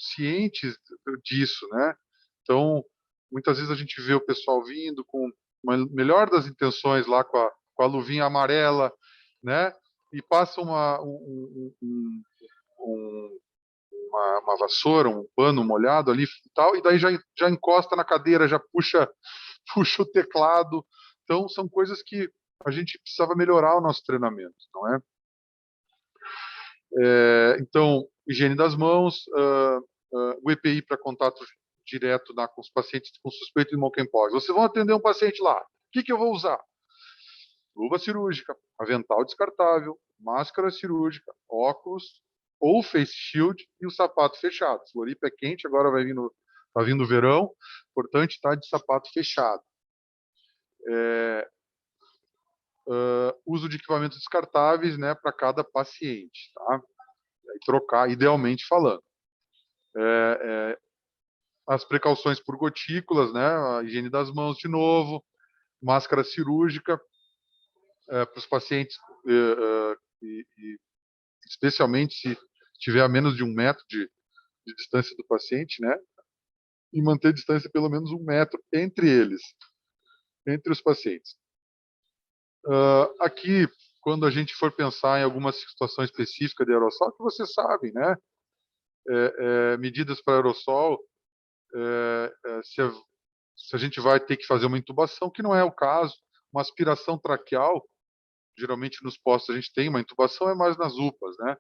cientes disso, né? Então, muitas vezes a gente vê o pessoal vindo com uma melhor das intenções lá com a luvinha amarela, né? E passa uma vassoura, um pano molhado ali e tal, e daí já encosta na cadeira, já puxa, puxa o teclado. Então, são coisas que a gente precisava melhorar o nosso treinamento, não é? Então, higiene das mãos, o EPI para contato direto com os pacientes com suspeito de monkeypox. Vocês vão atender um paciente lá. O que eu vou usar? Luva cirúrgica, avental descartável, máscara cirúrgica, óculos ou face shield e o sapato fechado. Floripa é quente, agora tá vindo o verão, importante estar de sapato fechado. Uso de equipamentos descartáveis, né, para cada paciente, tá? E trocar, idealmente falando. As precauções por gotículas, né, a higiene das mãos de novo, máscara cirúrgica para os pacientes, especialmente se tiver a menos de 1 metro de distância do paciente, né, e manter distância pelo menos 1 metro entre eles, entre os pacientes. Aqui, quando a gente for pensar em alguma situação específica de aerossol, que vocês sabem, né, medidas para aerossol, se a gente vai ter que fazer uma intubação, que não é o caso, uma aspiração traqueal, geralmente nos postos a gente tem, uma intubação é mais nas UPAs, né?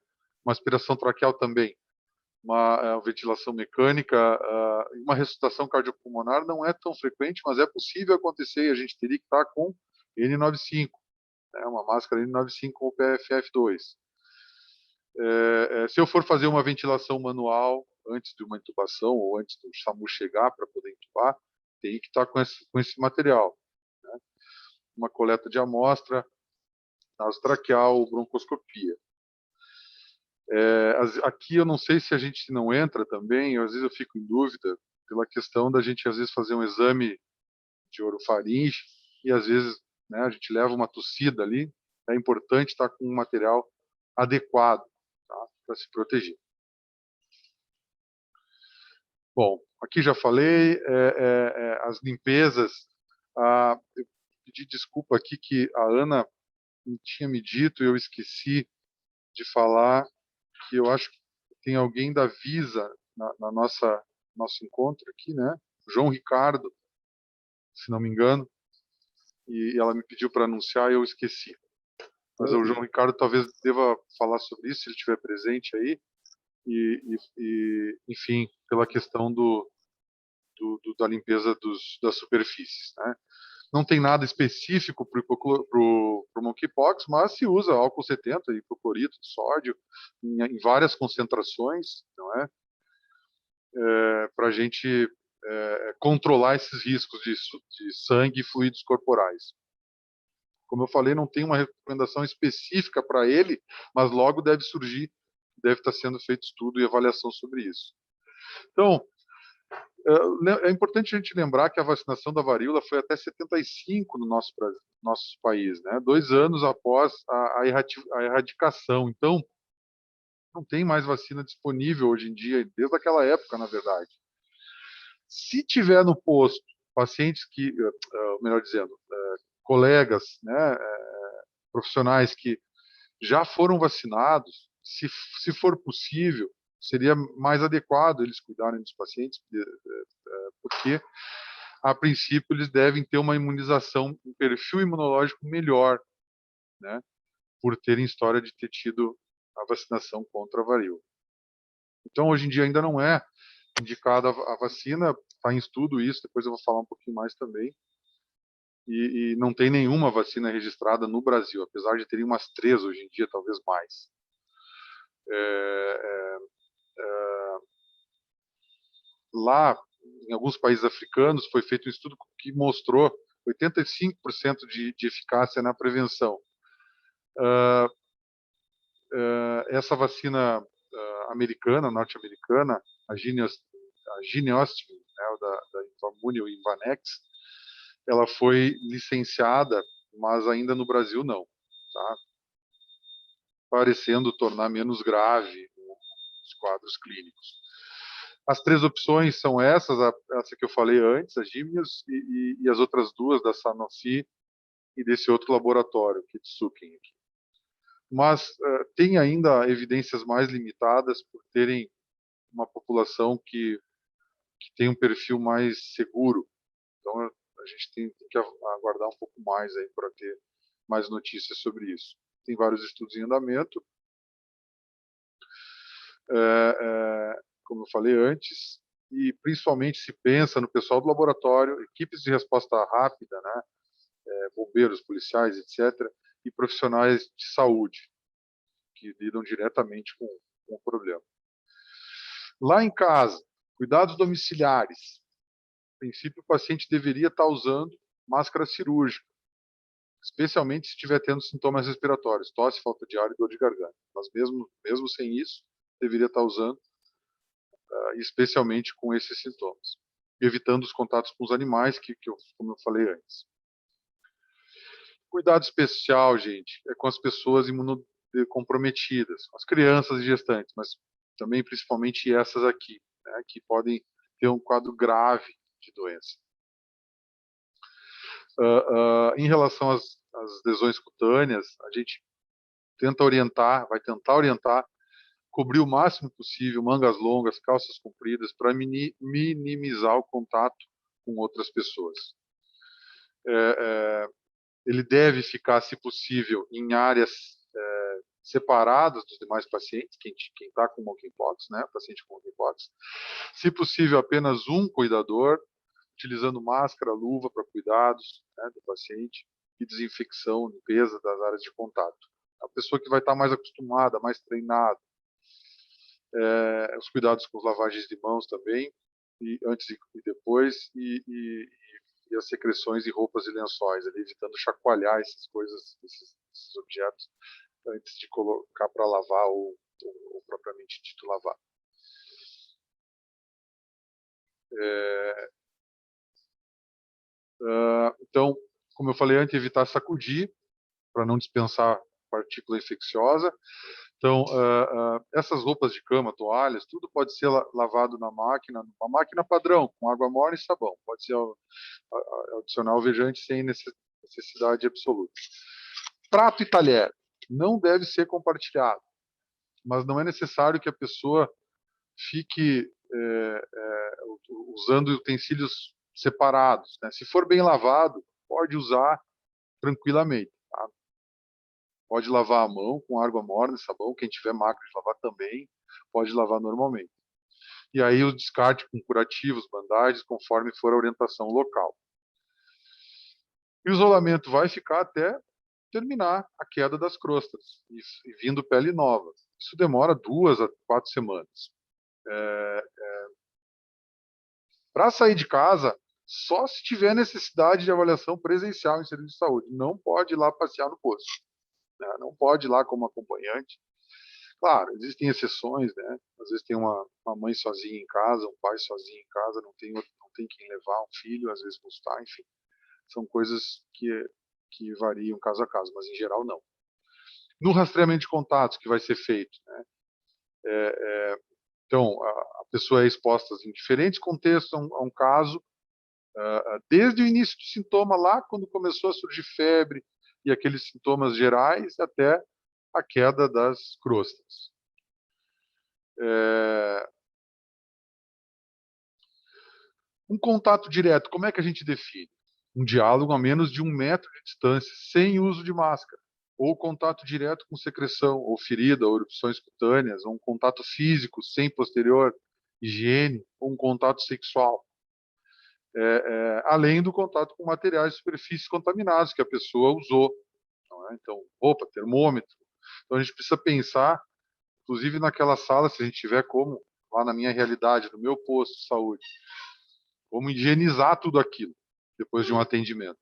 Uma aspiração traqueal também. Uma ventilação mecânica, uma ressuscitação cardiopulmonar não é tão frequente, mas é possível acontecer e a gente teria que estar com N95, né? Uma máscara N95 com o PFF2. Se eu for fazer uma ventilação manual antes de uma intubação ou antes do SAMU chegar para poder intubar, tem que estar com esse material, né? Uma coleta de amostra, nasotraqueal, broncoscopia. Aqui eu não sei se a gente não entra também, às vezes eu fico em dúvida pela questão da gente às vezes fazer um exame de orofaringe e às vezes, né, a gente leva uma tossida ali, é importante estar com um material adequado, tá, para se proteger. Bom, aqui já falei, as limpezas, eu pedi desculpa aqui que a Ana tinha me dito e eu esqueci de falar que eu acho que tem alguém da Visa na nosso encontro aqui, né? João Ricardo, se não me engano, e ela me pediu para anunciar e eu esqueci. Mas o João Ricardo talvez deva falar sobre isso, se ele estiver presente aí, enfim, pela questão da limpeza das superfícies, né? Não tem nada específico para o monkeypox, mas se usa álcool 70 e hipoclorito de sódio em várias concentrações, não é? Para a gente controlar esses riscos de sangue e fluidos corporais. Como eu falei, não tem uma recomendação específica para ele, mas logo deve surgir, deve estar sendo feito estudo e avaliação sobre isso. Então, é importante a gente lembrar que a vacinação da varíola foi até 75 no nosso país, né? 2 anos após a erradicação. Então, não tem mais vacina disponível hoje em dia, desde aquela época, na verdade. Se tiver no posto pacientes que, melhor dizendo, colegas, né, profissionais que já foram vacinados, se for possível, seria mais adequado eles cuidarem dos pacientes, porque, a princípio, eles devem ter uma imunização, um perfil imunológico melhor, né, por terem história de ter tido a vacinação contra a varíola. Então, hoje em dia, ainda não é indicada a vacina, está em estudo isso, depois eu vou falar um pouquinho mais também, e não tem nenhuma vacina registrada no Brasil, apesar de terem umas 3 hoje em dia, talvez mais. É, lá, em alguns países africanos, foi feito um estudo que mostrou 85% de eficácia na prevenção. Essa vacina americana, norte-americana, a Gineostim, né, da Infamune ou Invanex, ela foi licenciada, mas ainda no Brasil não, tá? Parecendo tornar menos grave os quadros clínicos. As três opções são essas, essa que eu falei antes, a Gímeos, e as outras duas da Sanofi e desse outro laboratório, Kitsuken. Mas tem ainda evidências mais limitadas por terem uma população que tem um perfil mais seguro. Então a gente tem que aguardar um pouco mais aí para ter mais notícias sobre isso. Tem vários estudos em andamento. Como eu falei antes, e principalmente se pensa no pessoal do laboratório, equipes de resposta rápida, né, bombeiros, policiais, etc., e profissionais de saúde, que lidam diretamente com o problema. Lá em casa, cuidados domiciliares. A princípio, o paciente deveria estar usando máscara cirúrgica, especialmente se estiver tendo sintomas respiratórios, tosse, falta de ar e dor de garganta. Mas mesmo sem isso, deveria estar usando, especialmente com esses sintomas, evitando os contatos com os animais, como eu falei antes. Cuidado especial, gente, é com as pessoas imunocomprometidas, as crianças e gestantes, mas também principalmente essas aqui, né, que podem ter um quadro grave de doença. Em relação às lesões cutâneas, a gente vai tentar orientar, cobrir o máximo possível, mangas longas, calças compridas, para minimizar o contato com outras pessoas. Ele deve ficar, se possível, em áreas separadas dos demais pacientes, quem está com monkeypox, né, paciente com monkeypox. Se possível, apenas um cuidador, utilizando máscara, luva para cuidados, né, do paciente e desinfecção, limpeza das áreas de contato. A pessoa que vai estar mais acostumada, mais treinada. Os cuidados com as lavagens de mãos também, e antes e depois, e as secreções e roupas e lençóis, ali, evitando chacoalhar essas coisas, esses objetos, antes de colocar para lavar ou propriamente dito lavar. Então, como eu falei antes, evitar sacudir, para não dispensar partícula infecciosa. Então, essas roupas de cama, toalhas, tudo pode ser lavado na máquina, uma máquina padrão, com água morna e sabão. Pode ser adicionar alvejante sem necessidade absoluta. Prato e talher não deve ser compartilhado, mas não é necessário que a pessoa fique usando utensílios separados, né? Se for bem lavado, pode usar tranquilamente. Tá? Pode lavar a mão com água morna e sabão, quem tiver máquina de lavar também pode lavar normalmente. E aí o descarte com curativos, bandagens, conforme for a orientação local. E o isolamento vai ficar até terminar a queda das crostas e vindo pele nova. Isso demora 2 a 4 semanas. Para sair de casa, só se tiver necessidade de avaliação presencial em serviço de saúde. Não pode ir lá passear no posto. Né? Não pode ir lá como acompanhante. Claro, existem exceções, né? Às vezes tem uma mãe sozinha em casa, um pai sozinho em casa, não tem quem levar um filho, às vezes buscar, enfim. São coisas que variam caso a caso, mas em geral não. No rastreamento de contatos que vai ser feito, né? Então, a pessoa é exposta em diferentes contextos a um caso, desde o início do sintoma, lá quando começou a surgir febre e aqueles sintomas gerais, até a queda das crostas. Um contato direto, como é que a gente define? Um diálogo a menos de 1 metro de distância, sem uso de máscara. Ou contato direto com secreção, ou ferida, ou erupções cutâneas, ou um contato físico sem posterior higiene, ou um contato sexual. Além do contato com materiais de superfícies contaminados que a pessoa usou. Não é? Então, roupa, termômetro. Então, a gente precisa pensar inclusive naquela sala, se a gente tiver como, lá na minha realidade, no meu posto de saúde, como higienizar tudo aquilo depois de um atendimento.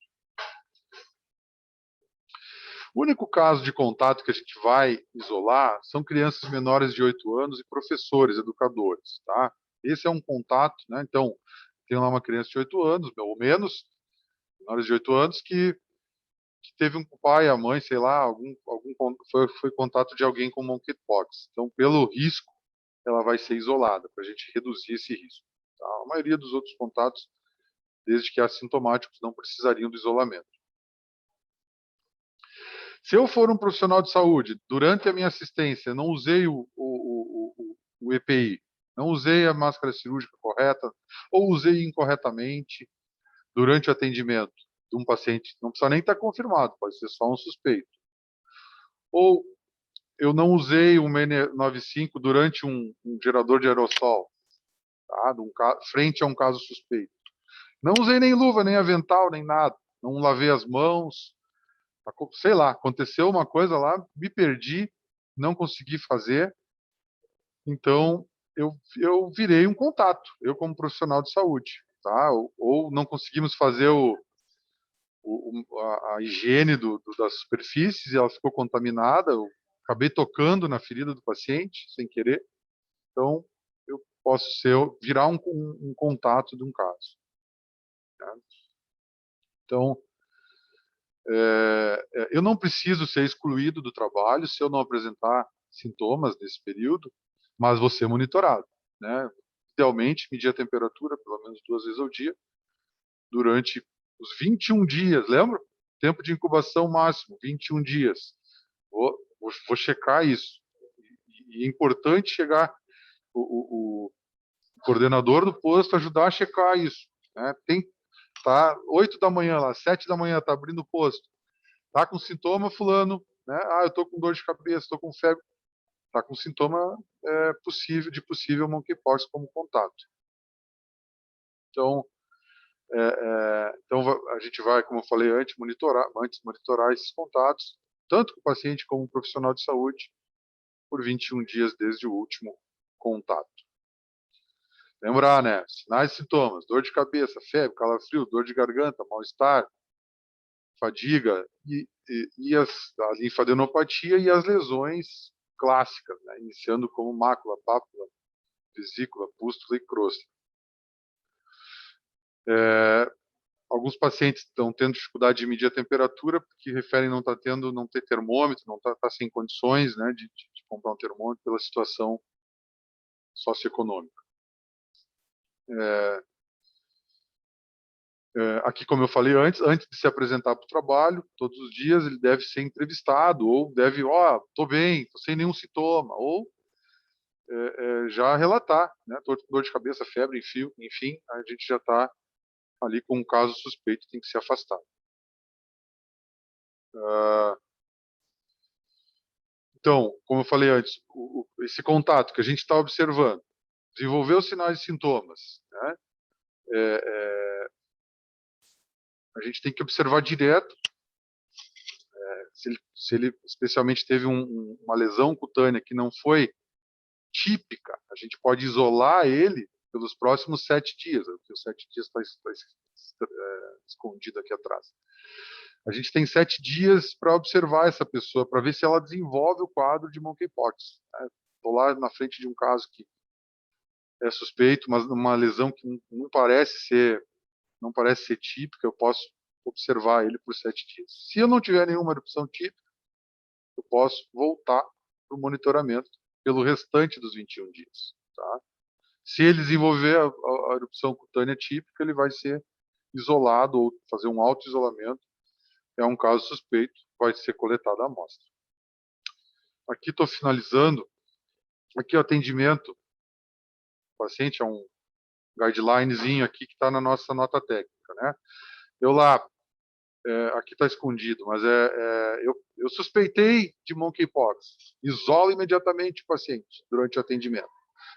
O único caso de contato que a gente vai isolar são crianças menores de 8 anos e professores, educadores, tá? Esse é um contato, né? Então, tem lá uma criança de 8 anos, ou menos, menores de 8 anos, que teve um pai, a mãe, sei lá, foi contato de alguém com monkeypox. Então, pelo risco, ela vai ser isolada, para a gente reduzir esse risco. Tá? A maioria dos outros contatos, desde que assintomáticos, não precisariam do isolamento. Se eu for um profissional de saúde, durante a minha assistência, não usei o EPI, não usei a máscara cirúrgica correta, ou usei incorretamente durante o atendimento de um paciente, não precisa nem estar confirmado, pode ser só um suspeito. Ou eu não usei o N95 durante um gerador de aerossol, tá? Frente a um caso suspeito. Não usei nem luva, nem avental, nem nada. Não lavei as mãos, sei lá, aconteceu uma coisa lá, me perdi, não consegui fazer, então eu virei um contato, eu como profissional de saúde, tá? Ou não conseguimos fazer a higiene das superfícies e ela ficou contaminada, eu acabei tocando na ferida do paciente sem querer, então eu posso virar um contato de um caso. Tá? Então, eu não preciso ser excluído do trabalho se eu não apresentar sintomas nesse período, mas vou ser monitorado, né? Idealmente, medir a temperatura pelo menos 2 vezes ao dia durante os 21 dias, lembra? Tempo de incubação máximo, 21 dias. Vou checar isso. E é importante chegar o coordenador do posto ajudar a checar isso, né? Tá 8 da manhã lá, 7 da manhã, tá abrindo o posto. Tá com sintoma, fulano, né? Ah, eu tô com dor de cabeça, tô com febre. Tá com sintoma possível monkeypox como contato. Então, então a gente vai, como eu falei antes, monitorar esses contatos, tanto com o paciente como o profissional de saúde, por 21 dias desde o último contato. Lembrar, né? Sinais e sintomas: dor de cabeça, febre, calafrio, dor de garganta, mal-estar, fadiga e a linfadenopatia e as lesões clássicas, né? Iniciando como mácula, pápula, vesícula, pústula e crosta. Alguns pacientes estão tendo dificuldade de medir a temperatura porque referem não ter termômetro, não tá sem condições, né, de comprar um termômetro pela situação socioeconômica. Aqui, como eu falei antes de se apresentar para o trabalho, todos os dias ele deve ser entrevistado, ou deve, tô bem, tô sem nenhum sintoma, ou já relatar, né, tô com dor de cabeça, febre, enfim, a gente já está ali com um caso suspeito, tem que ser afastado. Então, como eu falei antes, esse contato que a gente está observando, desenvolveu sinais e sintomas, né? A gente tem que observar direto se ele especialmente teve uma lesão cutânea que não foi típica, a gente pode isolar ele pelos próximos 7 dias, porque os 7 dias está escondido aqui atrás. A gente tem 7 dias para observar essa pessoa, para ver se ela desenvolve o quadro de monkeypox. Estou lá na frente de um caso que é suspeito, mas uma lesão que não parece ser típica, eu posso observar ele por 7 dias. Se eu não tiver nenhuma erupção típica, eu posso voltar para o monitoramento pelo restante dos 21 dias. Tá? Se ele desenvolver a erupção cutânea típica, ele vai ser isolado ou fazer um auto-isolamento. É um caso suspeito, vai ser coletada a amostra. Aqui estou finalizando. Aqui o atendimento. O paciente é um guidelinezinho aqui que está na nossa nota técnica, né? Eu lá, aqui está escondido, mas eu suspeitei de monkeypox. Isolo imediatamente o paciente durante o atendimento.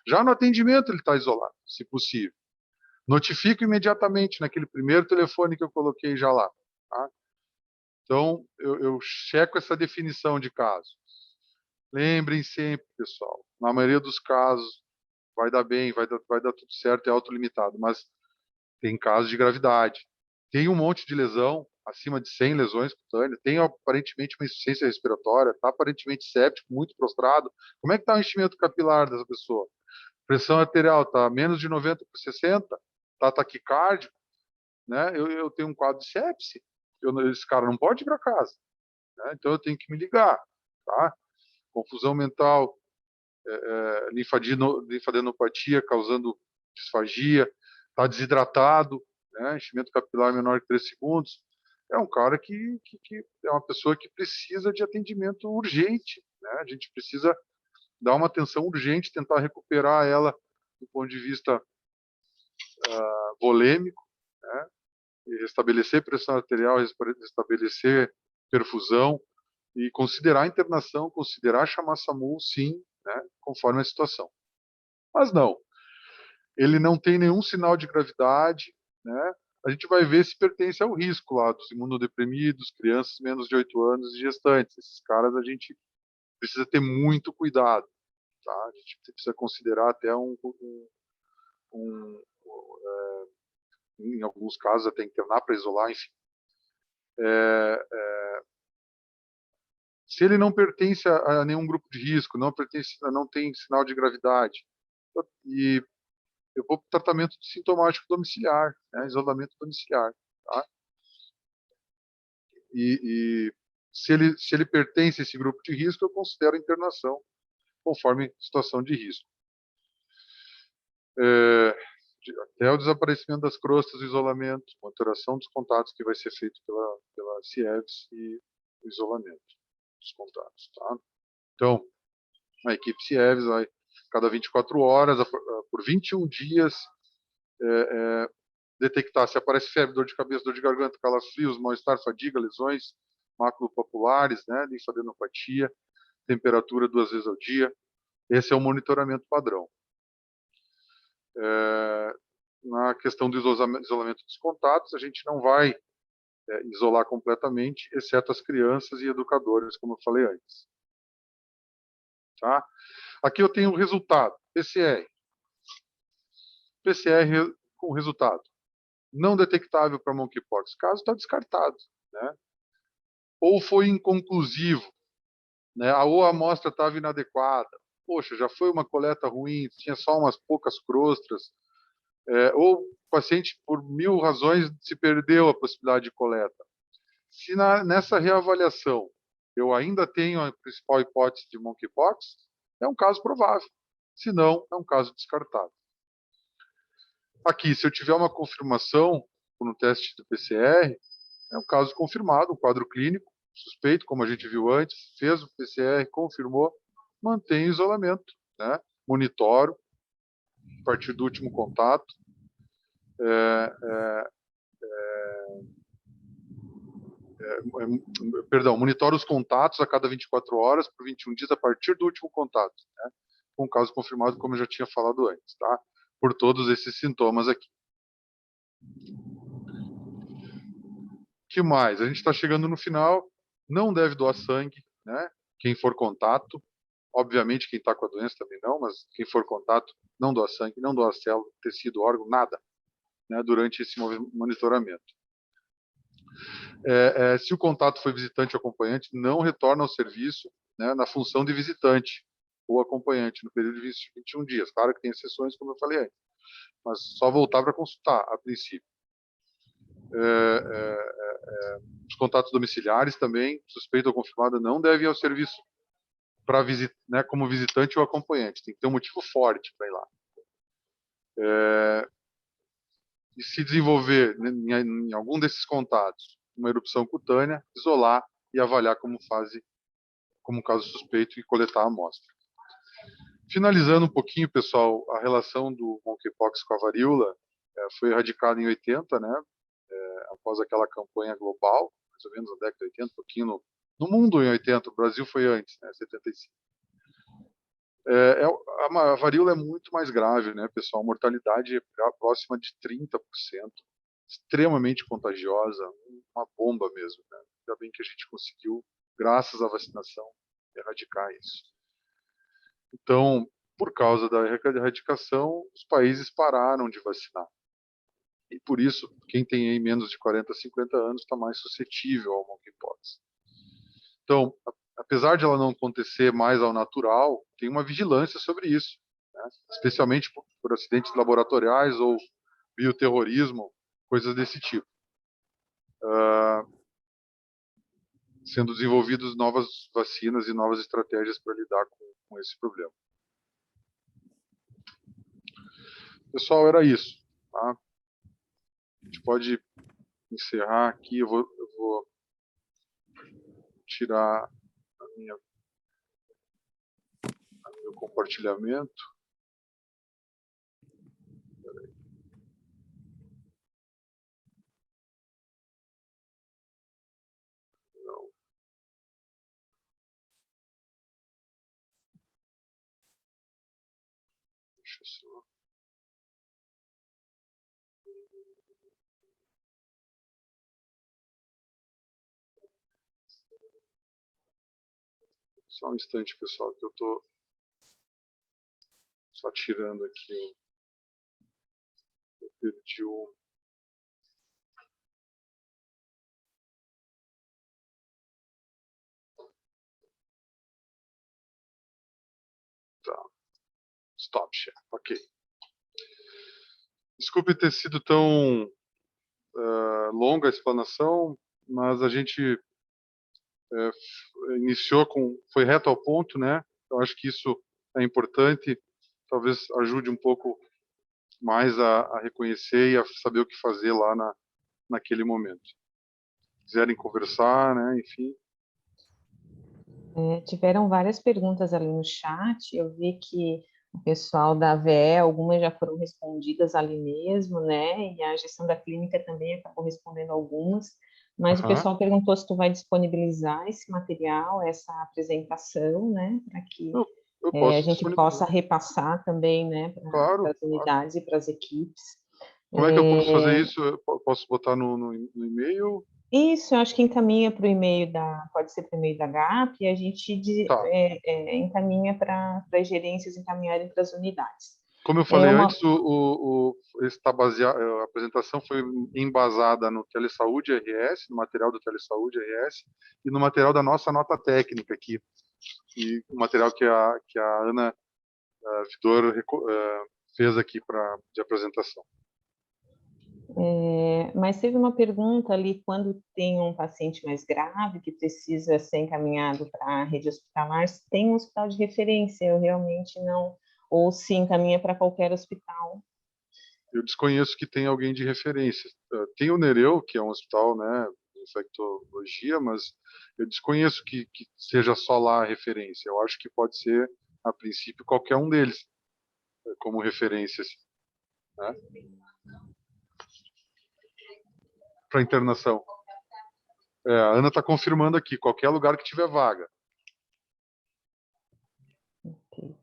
Já no atendimento ele está isolado, se possível. Notifico imediatamente naquele primeiro telefone que eu coloquei já lá. Tá? Então, eu checo essa definição de caso. Lembrem sempre, pessoal, na maioria dos casos vai dar bem, vai dar tudo certo, é autolimitado, mas tem casos de gravidade. Tem um monte de lesão, acima de 100 lesões cutâneas, tem aparentemente uma insuficiência respiratória, está aparentemente séptico, muito prostrado. Como é que está o enchimento capilar dessa pessoa? Pressão arterial está menos de 90 por 60, está taquicárdio, né? Eu tenho um quadro de sepse, esse cara não pode ir para casa, né? Então eu tenho que me ligar, tá? Confusão mental, linfadenopatia causando disfagia, está desidratado, né? Enchimento capilar menor que 3 segundos. É um cara que é uma pessoa que precisa de atendimento urgente, né? A gente precisa dar uma atenção urgente, tentar recuperar ela do ponto de vista volêmico, né? E restabelecer pressão arterial, restabelecer perfusão e considerar a internação, considerar chamar SAMU, sim, né? Conforme a situação. Mas não, ele não tem nenhum sinal de gravidade, né? A gente vai ver se pertence ao risco lá dos imunodeprimidos, crianças menos de 8 anos e gestantes. Esses caras a gente precisa ter muito cuidado, tá? A gente precisa considerar até um em alguns casos até internar para isolar, enfim. Se ele não pertence a nenhum grupo de risco, não tem sinal de gravidade, e eu vou para o tratamento sintomático domiciliar, né, isolamento domiciliar, tá? E se ele pertence a esse grupo de risco, eu considero a internação conforme situação de risco. Até o desaparecimento das crostas, o isolamento, monitoração dos contatos que vai ser feito pela CIEVS e o isolamento dos contatos, tá? Então, a equipe CIEVS vai, cada 24 horas, por 21 dias, detectar se aparece febre, dor de cabeça, dor de garganta, calafrios, mal-estar, fadiga, lesões maculopapulares, né, linfadenopatia, temperatura 2 vezes ao dia. Esse é o monitoramento padrão. Na questão do isolamento dos contatos, a gente não vai isolar completamente, exceto as crianças e educadores, como eu falei antes. Tá? Aqui eu tenho o resultado, PCR. PCR com resultado. Não detectável para monkeypox. O caso está descartado, né? Ou foi inconclusivo, né? Ou a amostra estava inadequada. Poxa, já foi uma coleta ruim, tinha só umas poucas crostras. Ou o paciente, por 1000 razões, se perdeu a possibilidade de coleta. Se nessa reavaliação eu ainda tenho a principal hipótese de monkeypox, é um caso provável. Se não, é um caso descartável. Aqui, se eu tiver uma confirmação no teste do PCR, é um caso confirmado, um quadro clínico, suspeito, como a gente viu antes, fez o PCR, confirmou, mantém o isolamento, né? Monitoro a partir do último contato. Monitoro os contatos a cada 24 horas por 21 dias a partir do último contato, né? Com o caso confirmado, como eu já tinha falado antes, tá? Por todos esses sintomas aqui. O que mais? A gente está chegando no final, não deve doar sangue, né? Quem for contato, obviamente quem está com a doença também não, mas quem for contato, não doa sangue, não doa célula, tecido, órgão, nada, né? Durante esse monitoramento. Se o contato foi visitante ou acompanhante, não retorna ao serviço, né, na função de visitante ou acompanhante no período de 21 dias. Claro que tem exceções, como eu falei antes, mas só voltar para consultar, a princípio. Os contatos domiciliares também, suspeito ou confirmado, não deve ir ao serviço para né, como visitante ou acompanhante. Tem que ter um motivo forte para ir lá. E se desenvolver em algum desses contatos uma erupção cutânea, isolar e avaliar como caso suspeito e coletar a amostra. Finalizando um pouquinho, pessoal, a relação do monkeypox com a varíola foi erradicada em 80, né? Após aquela campanha global, mais ou menos na década de 80, um pouquinho no mundo em 80, o Brasil foi antes, né? 75. A varíola é muito mais grave, né, pessoal? A mortalidade é próxima de 30%, extremamente contagiosa, uma bomba mesmo, né? Ainda bem que a gente conseguiu, graças à vacinação, erradicar isso. Então, por causa da erradicação, os países pararam de vacinar. E por isso, quem tem aí menos de 40, 50 anos está mais suscetível ao monkeypox. Então, apesar de ela não acontecer mais ao natural, tem uma vigilância sobre isso, né? Especialmente por acidentes laboratoriais ou bioterrorismo, coisas desse tipo. Sendo desenvolvidas novas vacinas e novas estratégias para lidar com esse problema. Pessoal, era isso. Tá? A gente pode encerrar aqui. Eu vou tirar meu compartilhamento. Não. Deixa eu só. Só um instante, pessoal, que eu estou só tirando aqui. Eu perdi o. Tá. Stop share. Ok. Desculpe ter sido tão longa a explanação, mas a gente iniciou foi reto ao ponto, né? Eu acho que isso é importante. Talvez ajude um pouco mais a reconhecer e a saber o que fazer lá naquele momento. Quiserem conversar, né? Enfim. Tiveram várias perguntas ali no chat. Eu vi que o pessoal da AVE, algumas já foram respondidas ali mesmo, né? E a gestão da clínica também acabou respondendo algumas. Mas o pessoal perguntou se tu vai disponibilizar esse material, essa apresentação, né? Para que Eu a posso gente disponibilizar. possa repassar também, né? Para Claro, as unidades e para as equipes. Como é que eu posso fazer isso? Eu posso botar no e-mail? Isso, eu acho que encaminha para o e-mail pode ser para o e-mail da GAP, e a gente Tá. encaminha para as gerências encaminharem para as unidades. Como eu É falei uma, antes, está baseado, a apresentação foi embasada no Telesaúde RS, no material do Telesaúde RS, e no material da nossa nota técnica aqui, e o material que a Ana Vidor fez aqui de apresentação. mas teve uma pergunta ali, quando tem um paciente mais grave que precisa ser encaminhado para a rede hospitalar, se tem um hospital de referência, eu realmente não, ou se encaminha para qualquer hospital. Eu desconheço que tem alguém de referência. Tem o Nereu, que é um hospital, né, de infectologia, mas eu desconheço que seja só lá a referência. Eu acho que pode ser, a princípio, qualquer um deles como referências, né, para internação. A Ana está confirmando aqui, qualquer lugar que tiver vaga. Okay.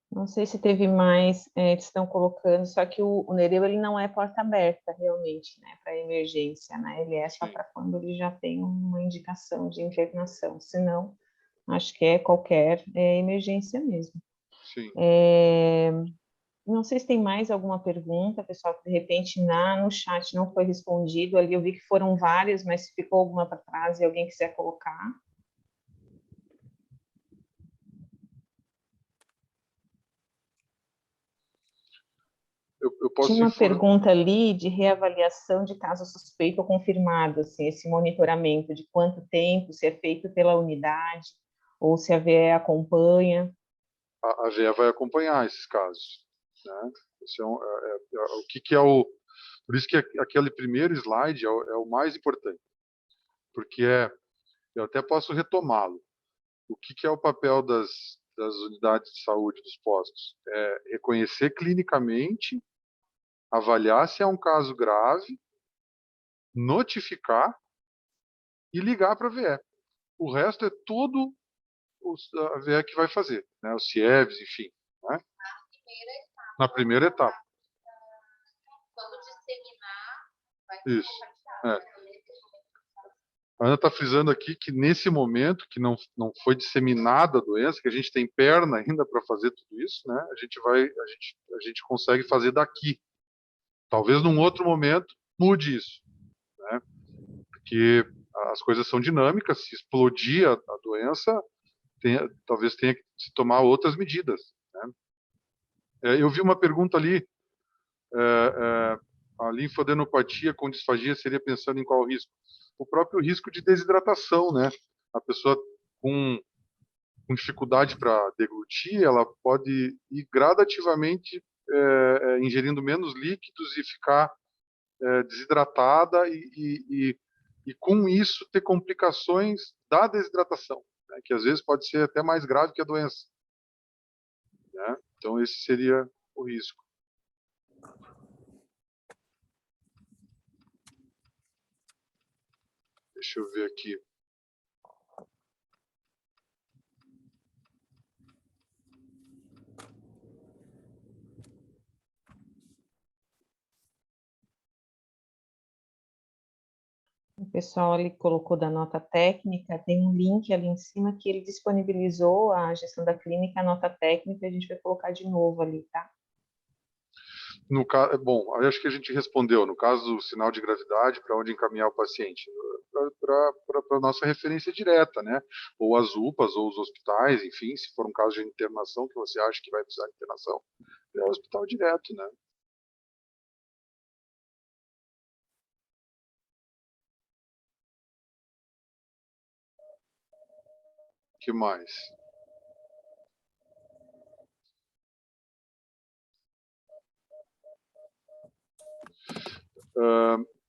Não sei se teve mais, eles estão colocando, só que o Nereu ele não é porta aberta realmente, né, para emergência, né, ele é só para quando ele já tem uma indicação de internação, senão acho que é qualquer emergência mesmo. Sim. Não sei se tem mais alguma pergunta, pessoal, que de repente no chat não foi respondido, ali eu vi que foram várias, mas se ficou alguma para trás e alguém quiser colocar. Eu posso Tinha uma informar. pergunta ali de reavaliação de caso suspeito ou confirmado, assim, esse monitoramento de quanto tempo, se é feito pela unidade ou se a VE acompanha. A VEA vai acompanhar esses casos, né? Esse o que é o... Por isso que aquele primeiro slide é o mais importante, porque eu até posso retomá-lo. O que é o papel das unidades de saúde dos postos? É reconhecer clinicamente, avaliar se é um caso grave, notificar e ligar para a VE. O resto é tudo a VE que vai fazer, né? Os CIEVs, enfim, né? Na primeira etapa. Quando disseminar, vai isso. A Ana está frisando aqui que nesse momento, que não foi disseminada a doença, que a gente tem perna ainda para fazer tudo isso, né? A gente consegue fazer daqui. Talvez num outro momento mude isso, né? Porque as coisas são dinâmicas. Se explodir a doença, talvez tenha que se tomar outras medidas, né? Eu vi uma pergunta ali. A linfadenopatia com disfagia seria pensando em qual risco? O próprio risco de desidratação, né? A pessoa com dificuldade para deglutir, ela pode ir gradativamente ingerindo menos líquidos e ficar desidratada e com isso ter complicações da desidratação, né? Que às vezes pode ser até mais grave que a doença, né? Então esse seria o risco. Deixa eu ver aqui. O pessoal ali colocou da nota técnica, tem um link ali em cima que ele disponibilizou a gestão da clínica, a nota técnica, a gente vai colocar de novo ali, tá? No caso, bom, acho que a gente respondeu. No caso do sinal de gravidade, para onde encaminhar o paciente? Para a nossa referência direta, né? Ou as UPAs, ou os hospitais, enfim, se for um caso de internação que você acha que vai precisar de internação, é o hospital direto, né? Que mais?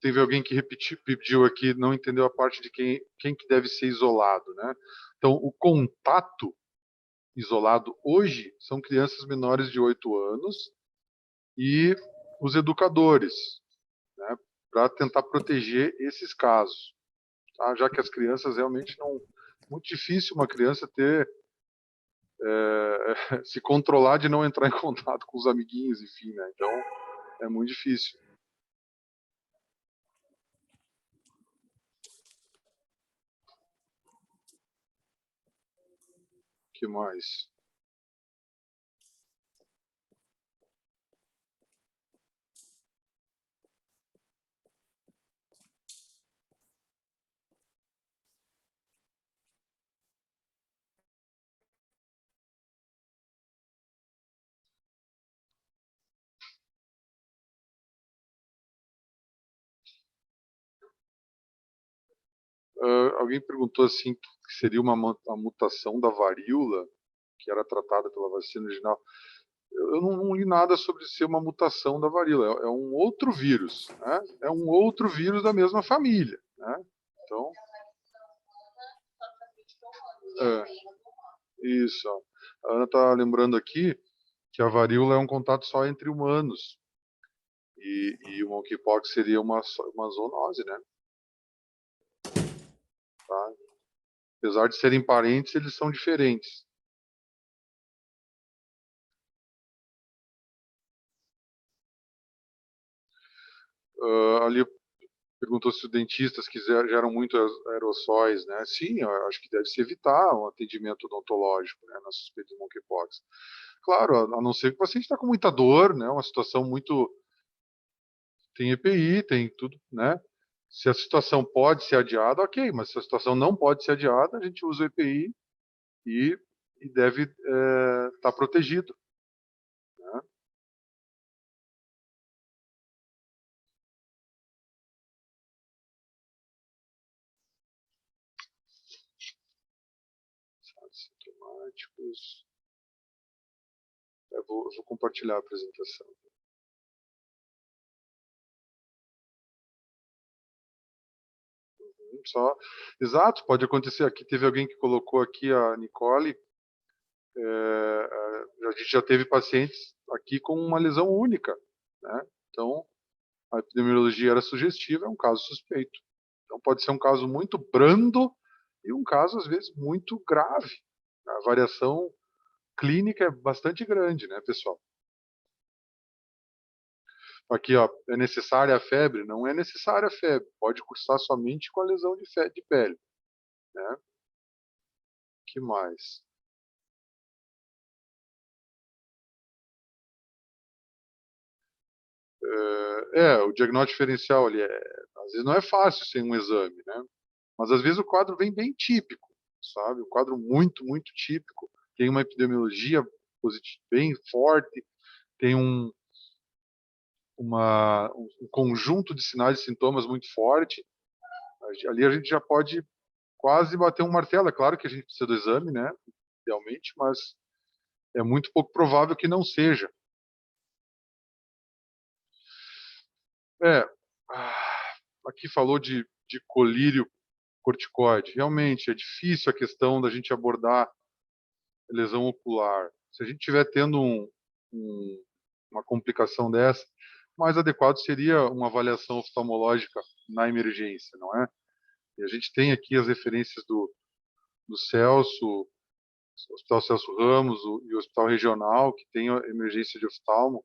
Teve alguém que pediu aqui, não entendeu a parte de quem que deve ser isolado, né? Então, o contato isolado hoje são crianças menores de 8 anos e os educadores, né? Para tentar proteger esses casos, tá? Já que as crianças realmente não... Muito difícil uma criança ter... se controlar de não entrar em contato com os amiguinhos, enfim, né? Então, é muito difícil. O que mais? Alguém perguntou assim que seria uma mutação da varíola que era tratada pela vacina original. Eu não li nada sobre ser uma mutação da varíola. É um outro vírus, né? É um outro vírus da mesma família, né? Então, é, isso. A Ana está lembrando aqui que a varíola é um contato só entre humanos e o monkeypox seria uma zoonose, né? Tá? Apesar de serem parentes, eles são diferentes. Ali perguntou se os dentistas geram muito aerossóis, né? Sim, eu acho que deve se evitar um atendimento odontológico, né, na suspeita de monkeypox. Claro, a não ser que o paciente está com muita dor, né? Uma situação muito... Tem EPI, tem tudo, né? Se a situação pode ser adiada, ok, mas se a situação não pode ser adiada, a gente usa o EPI e, e deve estar protegido, né? Sintomáticos. Eu vou compartilhar a apresentação. Só, exato, pode acontecer. Aqui teve alguém que colocou aqui, a Nicole, a gente já teve pacientes aqui com uma lesão única, né? Então, a epidemiologia era sugestiva, é um caso suspeito. Então, pode ser um caso muito brando e um caso, às vezes, muito grave. A variação clínica é bastante grande, né, pessoal? Aqui, ó, é necessária a febre? Não é necessária a febre. Pode cursar somente com a lesão de pele, né? Que mais? O diagnóstico diferencial ali às vezes não é fácil sem um exame, né? Mas às vezes o quadro vem bem típico, sabe? Um quadro muito, muito típico. Tem uma epidemiologia positiva, bem forte, tem um conjunto de sinais e sintomas muito forte. Ali a gente já pode quase bater um martelo. É claro que a gente precisa do exame, né? Idealmente, mas é muito pouco provável que não seja. É, aqui falou de colírio corticoide. Realmente é difícil a questão da gente abordar lesão ocular. Se a gente estiver tendo uma complicação dessa, mais adequado seria uma avaliação oftalmológica na emergência, não é? E a gente tem aqui as referências do Celso, o Hospital Celso Ramos e o Hospital Regional, que tem a emergência de oftalmo,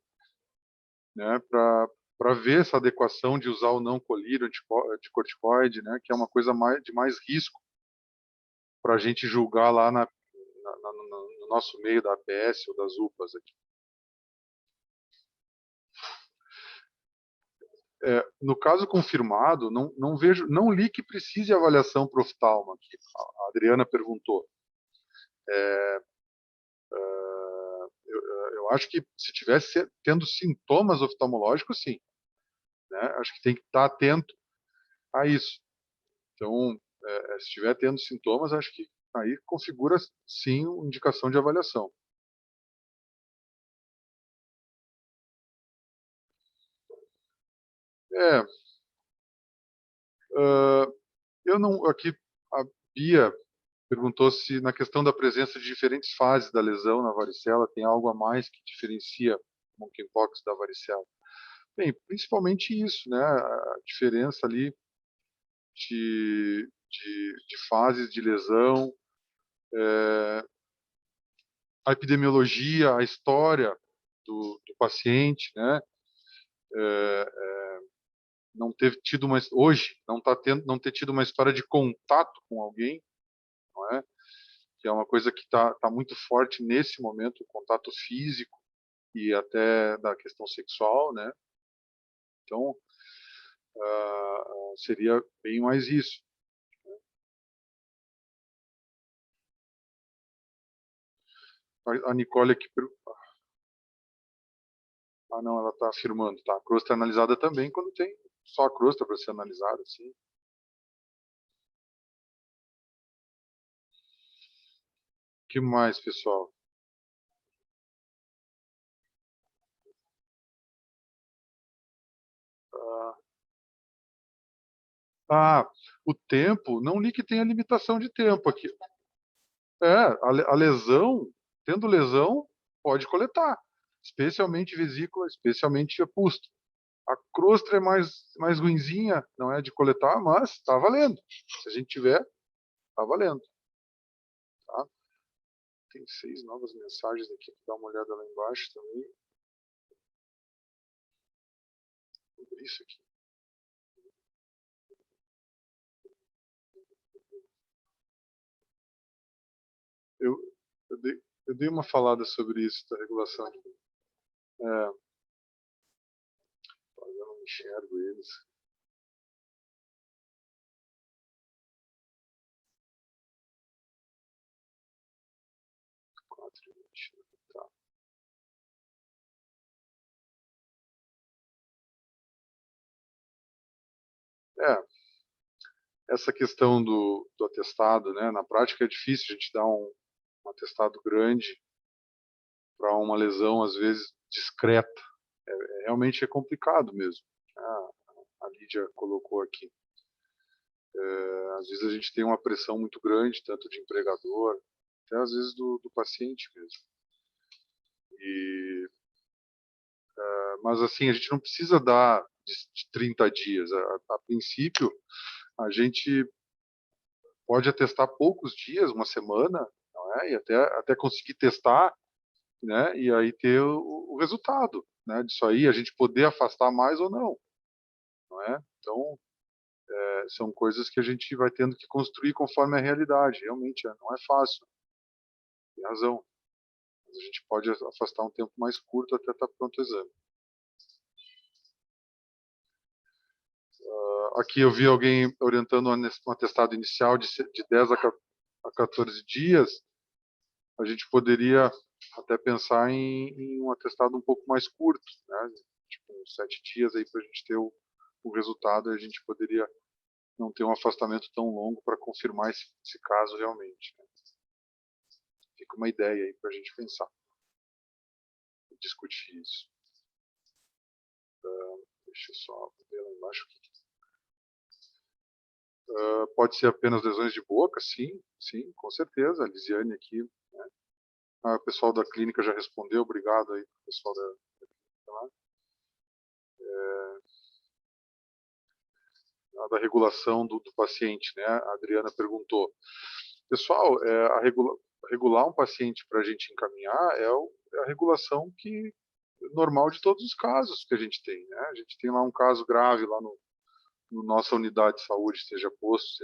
né, para ver essa adequação de usar o não colírio anticorticoide, né, que é uma coisa de mais risco para a gente julgar lá no nosso meio da APS ou das UPAs aqui. No caso confirmado, não vejo, não li que precise avaliação para oftalmo aqui. A Adriana perguntou. Eu acho que se tivesse tendo sintomas oftalmológicos, sim, né? Acho que tem que estar atento a isso. Então, se estiver tendo sintomas, acho que aí configura sim indicação de avaliação. É, eu não, aqui a Bia perguntou se na questão da presença de diferentes fases da lesão na varicela tem algo a mais que diferencia monkeypox da varicela. Bem, principalmente isso, né? A diferença ali de fases de lesão, a epidemiologia, a história do paciente, né? Não ter tido hoje não ter tido uma história de contato com alguém, não é? Que é uma coisa que tá muito forte nesse momento, o contato físico e até da questão sexual, né? Então, seria bem mais isso. A Nicole aqui. Ah, não, ela está afirmando, tá? A crosta é analisada também quando tem só a crosta para ser analisada, sim. O que mais, pessoal? Ah, o tempo, não li que tenha limitação de tempo aqui. A lesão, tendo lesão, pode coletar, especialmente vesícula, especialmente apusto. A crosta é mais ruinzinha, não é de coletar, mas está valendo. Se a gente tiver, está valendo. Tá? Tem 6 novas mensagens aqui, vou dar uma olhada lá embaixo também. Sobre isso aqui. Eu, eu dei uma falada sobre isso da regulação. Eu não enxergo eles. Tá. Essa questão do atestado, né? Na prática é difícil a gente dar um atestado grande para uma lesão, às vezes, discreta. Realmente é complicado mesmo. A Lídia colocou aqui. Às vezes a gente tem uma pressão muito grande, tanto de empregador, até às vezes do paciente mesmo. Mas assim, a gente não precisa dar de 30 dias. A princípio, a gente pode atestar poucos dias, uma semana, não é? E até conseguir testar, né? E aí ter o resultado. né, disso aí, a gente poder afastar mais ou não, não é? Então, são coisas que a gente vai tendo que construir conforme a realidade. Realmente, não é fácil. Tem razão. Mas a gente pode afastar um tempo mais curto até estar pronto o exame. Aqui eu vi alguém orientando um atestado inicial de 10 a 14 dias. A gente poderia até pensar em um atestado um pouco mais curto, né? Tipo, uns 7 dias aí para a gente ter o resultado, e a gente poderia não ter um afastamento tão longo para confirmar esse caso realmente, né? Fica uma ideia aí para a gente pensar e discutir isso. Deixa eu só ver lá embaixo. Pode ser apenas lesões de boca? Sim, sim, com certeza. A Lisiane aqui, né? O pessoal da clínica já respondeu, obrigado aí, pessoal da clínica. Da regulação do paciente, né? A Adriana perguntou. Pessoal, regular um paciente para a gente encaminhar é a regulação normal de todos os casos que a gente tem, né? A gente tem lá um caso grave lá no nossa unidade de saúde, seja posto,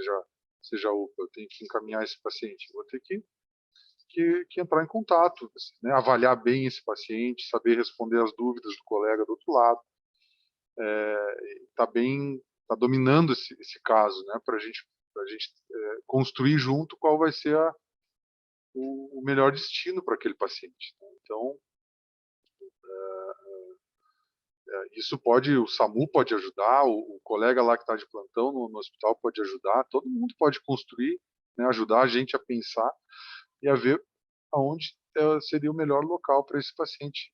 seja UPA, eu tenho que encaminhar esse paciente, eu vou ter que entrar em contato, assim, né? Avaliar bem esse paciente, saber responder as dúvidas do colega do outro lado, tá dominando esse caso, né? Para a gente construir junto qual vai ser o melhor destino para aquele paciente, né? Então, isso o SAMU pode ajudar, o colega lá que está de plantão no hospital pode ajudar, todo mundo pode construir, né? Ajudar a gente a pensar e a ver aonde seria o melhor local para esse paciente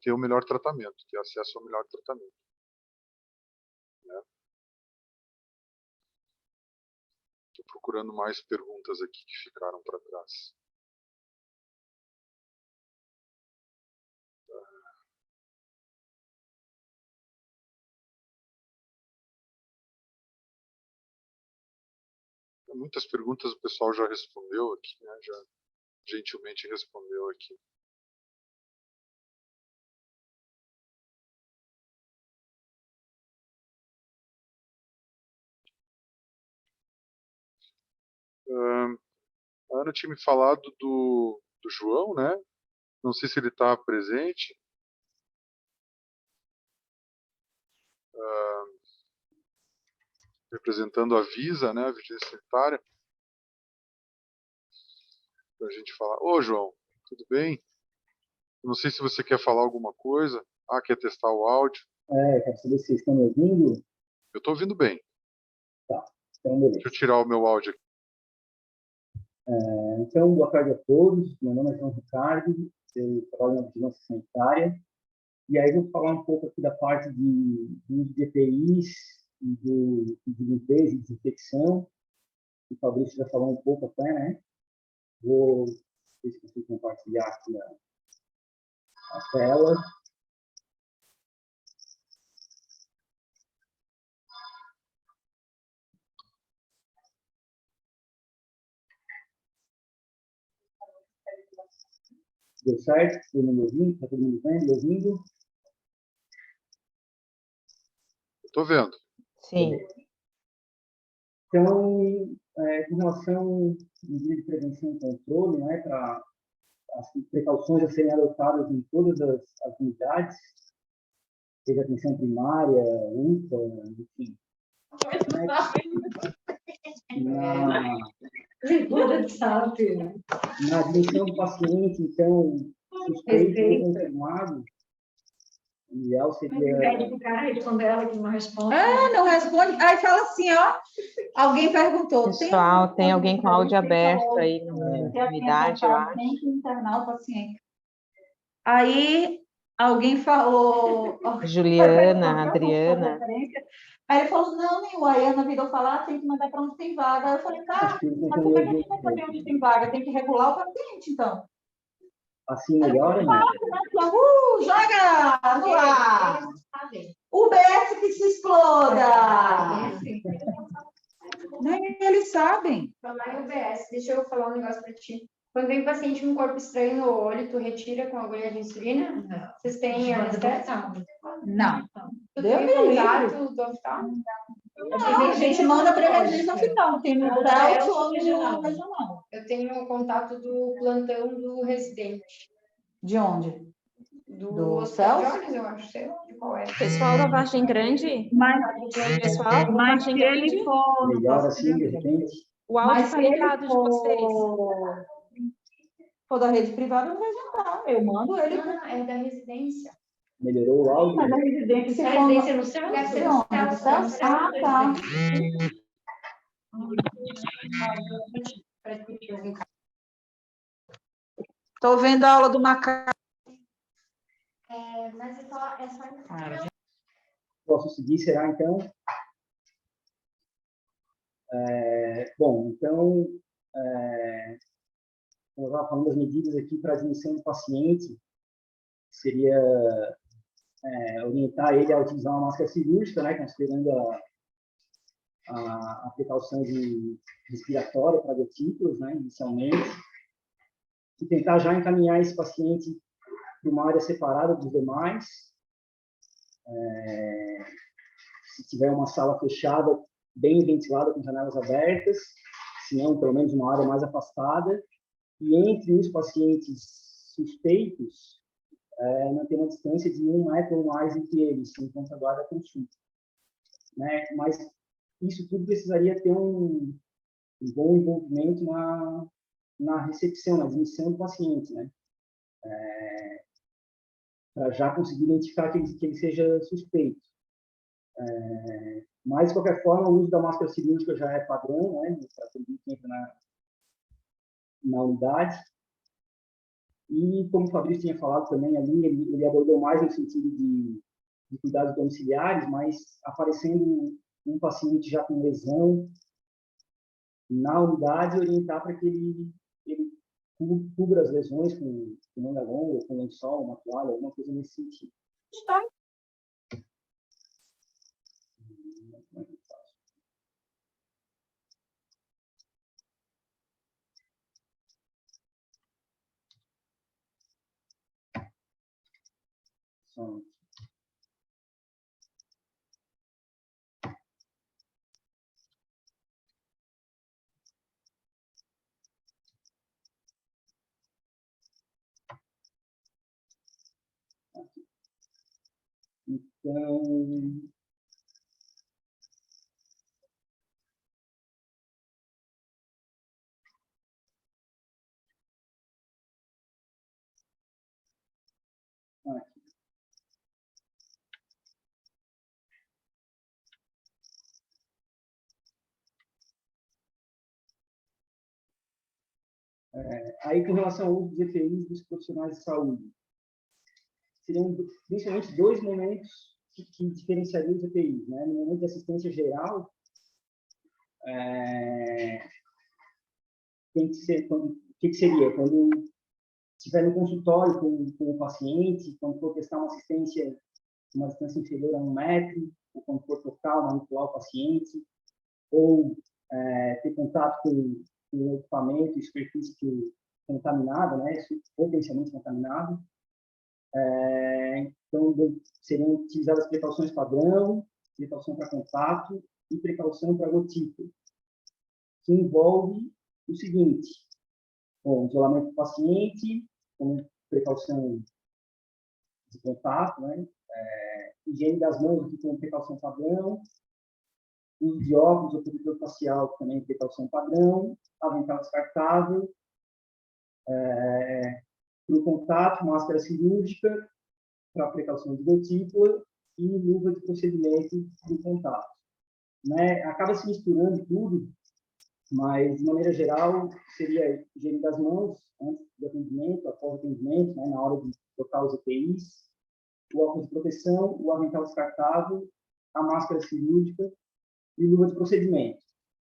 ter o melhor tratamento, ter acesso ao melhor tratamento, né? Estou procurando mais perguntas aqui que ficaram para trás. Muitas perguntas o pessoal já respondeu aqui, né? Já gentilmente respondeu aqui. A Ana tinha me falado do João, né? Não sei se ele está presente. Representando a Visa, né? A Vigilância Sanitária. Para a gente falar. Ô, João, tudo bem? Não sei se você quer falar alguma coisa. Quer testar o áudio? Quero saber se vocês estão me ouvindo. Eu estou ouvindo bem. Tá, então beleza. Deixa eu tirar o meu áudio aqui. Então, boa tarde a todos. Meu nome é João Ricardo, eu trabalho na Vigilância Sanitária. E aí vou falar um pouco aqui da parte de EPIs, de limpeza e desinfecção. O Fabrício já falou um pouco até, né? Vou ver se consigo compartilhar aqui a tela. Deu certo? Todo mundo ouvindo? Está todo mundo vendo e ouvindo? Estou vendo. Sim. Então, com relação à medida de prevenção e controle, né, para as precauções a serem adotadas em todas as unidades, seja atenção primária, UPA, enfim. Na admissão do paciente, então, suspeito ou confirmado, o ideal seria... Pede para o cara responder, ela que não responde. Não responde. Aí fala assim, ó, alguém perguntou. Pessoal, tem alguém com áudio aberto aí na unidade, eu acho. Tem que internar o paciente. Aí alguém falou... Juliana, Adriana. Aí ele falou, não, nem o Ayana virou falar, tem que mandar para onde tem vaga. Aí eu falei, tá, mas como é que a gente vai saber onde tem vaga? Tem que regular o paciente, então. Assim melhora, né? Joga no ar! O BS que se exploda! Nem eles sabem. Falar em UBS, deixa eu falar um negócio para ti. Quando vem paciente com corpo estranho no olho, tu retira com agulha de insulina? Não. Vocês têm anestésia? Não. Tu Deus tem me livre. contato do hospital? Não, a gente manda para emergência no hospital. Tem no CELS ou no regional. Eu tenho o contato do plantão do residente. De onde? Do Celso? Hospital de Olhos, eu acho, sei lá de qual é. Pessoal da Vargem Grande, pessoal da Mas Vargem se ele Grande, for... Melhor assim, de repente. o áudio Mas está se ele ligado de vocês. for da rede privada, não vai adiantar. Eu mando ele. Não, é da residência. Melhorou o áudio? Mas a residência, se A for... residência no céu? Deve ser no onde? céu. Do Celso? Ah, tá. Estou vendo a aula do macaco. Mas é só Posso seguir, será, então? Bom, então, como eu estava falando das medidas aqui para a admissão do paciente, seria orientar ele a utilizar uma máscara cirúrgica, né, considerando a precaução respiratória para gotículas, né, inicialmente, e tentar já encaminhar esse paciente para uma área separada dos demais. Se tiver uma sala fechada, bem ventilada, com janelas abertas, se não, pelo menos uma área mais afastada, e entre os pacientes suspeitos, manter uma distância de 1 metro ou mais entre eles, enquanto aguarda a consulta. Né? Mas isso tudo precisaria ter um bom envolvimento na recepção, na admissão do paciente, né? Para já conseguir identificar que ele seja suspeito. Mas, de qualquer forma, o uso da máscara cirúrgica já é padrão, né? Para todo mundo que entra na unidade. E, como o Fabrício tinha falado também ali, ele abordou mais no sentido de cuidados domiciliares, mas aparecendo um paciente já com lesão na unidade, orientar para que ele cubra as lesões com manga longa, com lençol, uma toalha, alguma coisa nesse sentido. Está. Então, aí, com relação ao uso dos EPIs dos profissionais de saúde, seriam principalmente 2 momentos que diferenciariam os EPIs. Né? No momento de assistência geral, tem que ser, o que seria? Quando estiver no consultório com o paciente, quando for prestar uma assistência uma distância inferior a 1 metro, ou quando for tocar, manipular o paciente, ou ter contato com o equipamento e superfície contaminada, né, potencialmente contaminada. Então, seriam utilizadas precauções padrão, precaução para contato e precaução para gotícula, que envolve o seguinte: bom, isolamento do paciente, como precaução de contato, né, higiene das mãos aqui como precaução padrão, uso de óculos ou protetor facial também precaução padrão, avental descartável, para o contato, máscara cirúrgica, para precaução de gotícula e luva de procedimento do contato. Né? Acaba se misturando tudo, mas, de maneira geral, seria higiene das mãos antes do atendimento, após o atendimento, né? Na hora de tocar os EPIs, o óculos de proteção, o avental descartável, a máscara cirúrgica e luva de procedimento.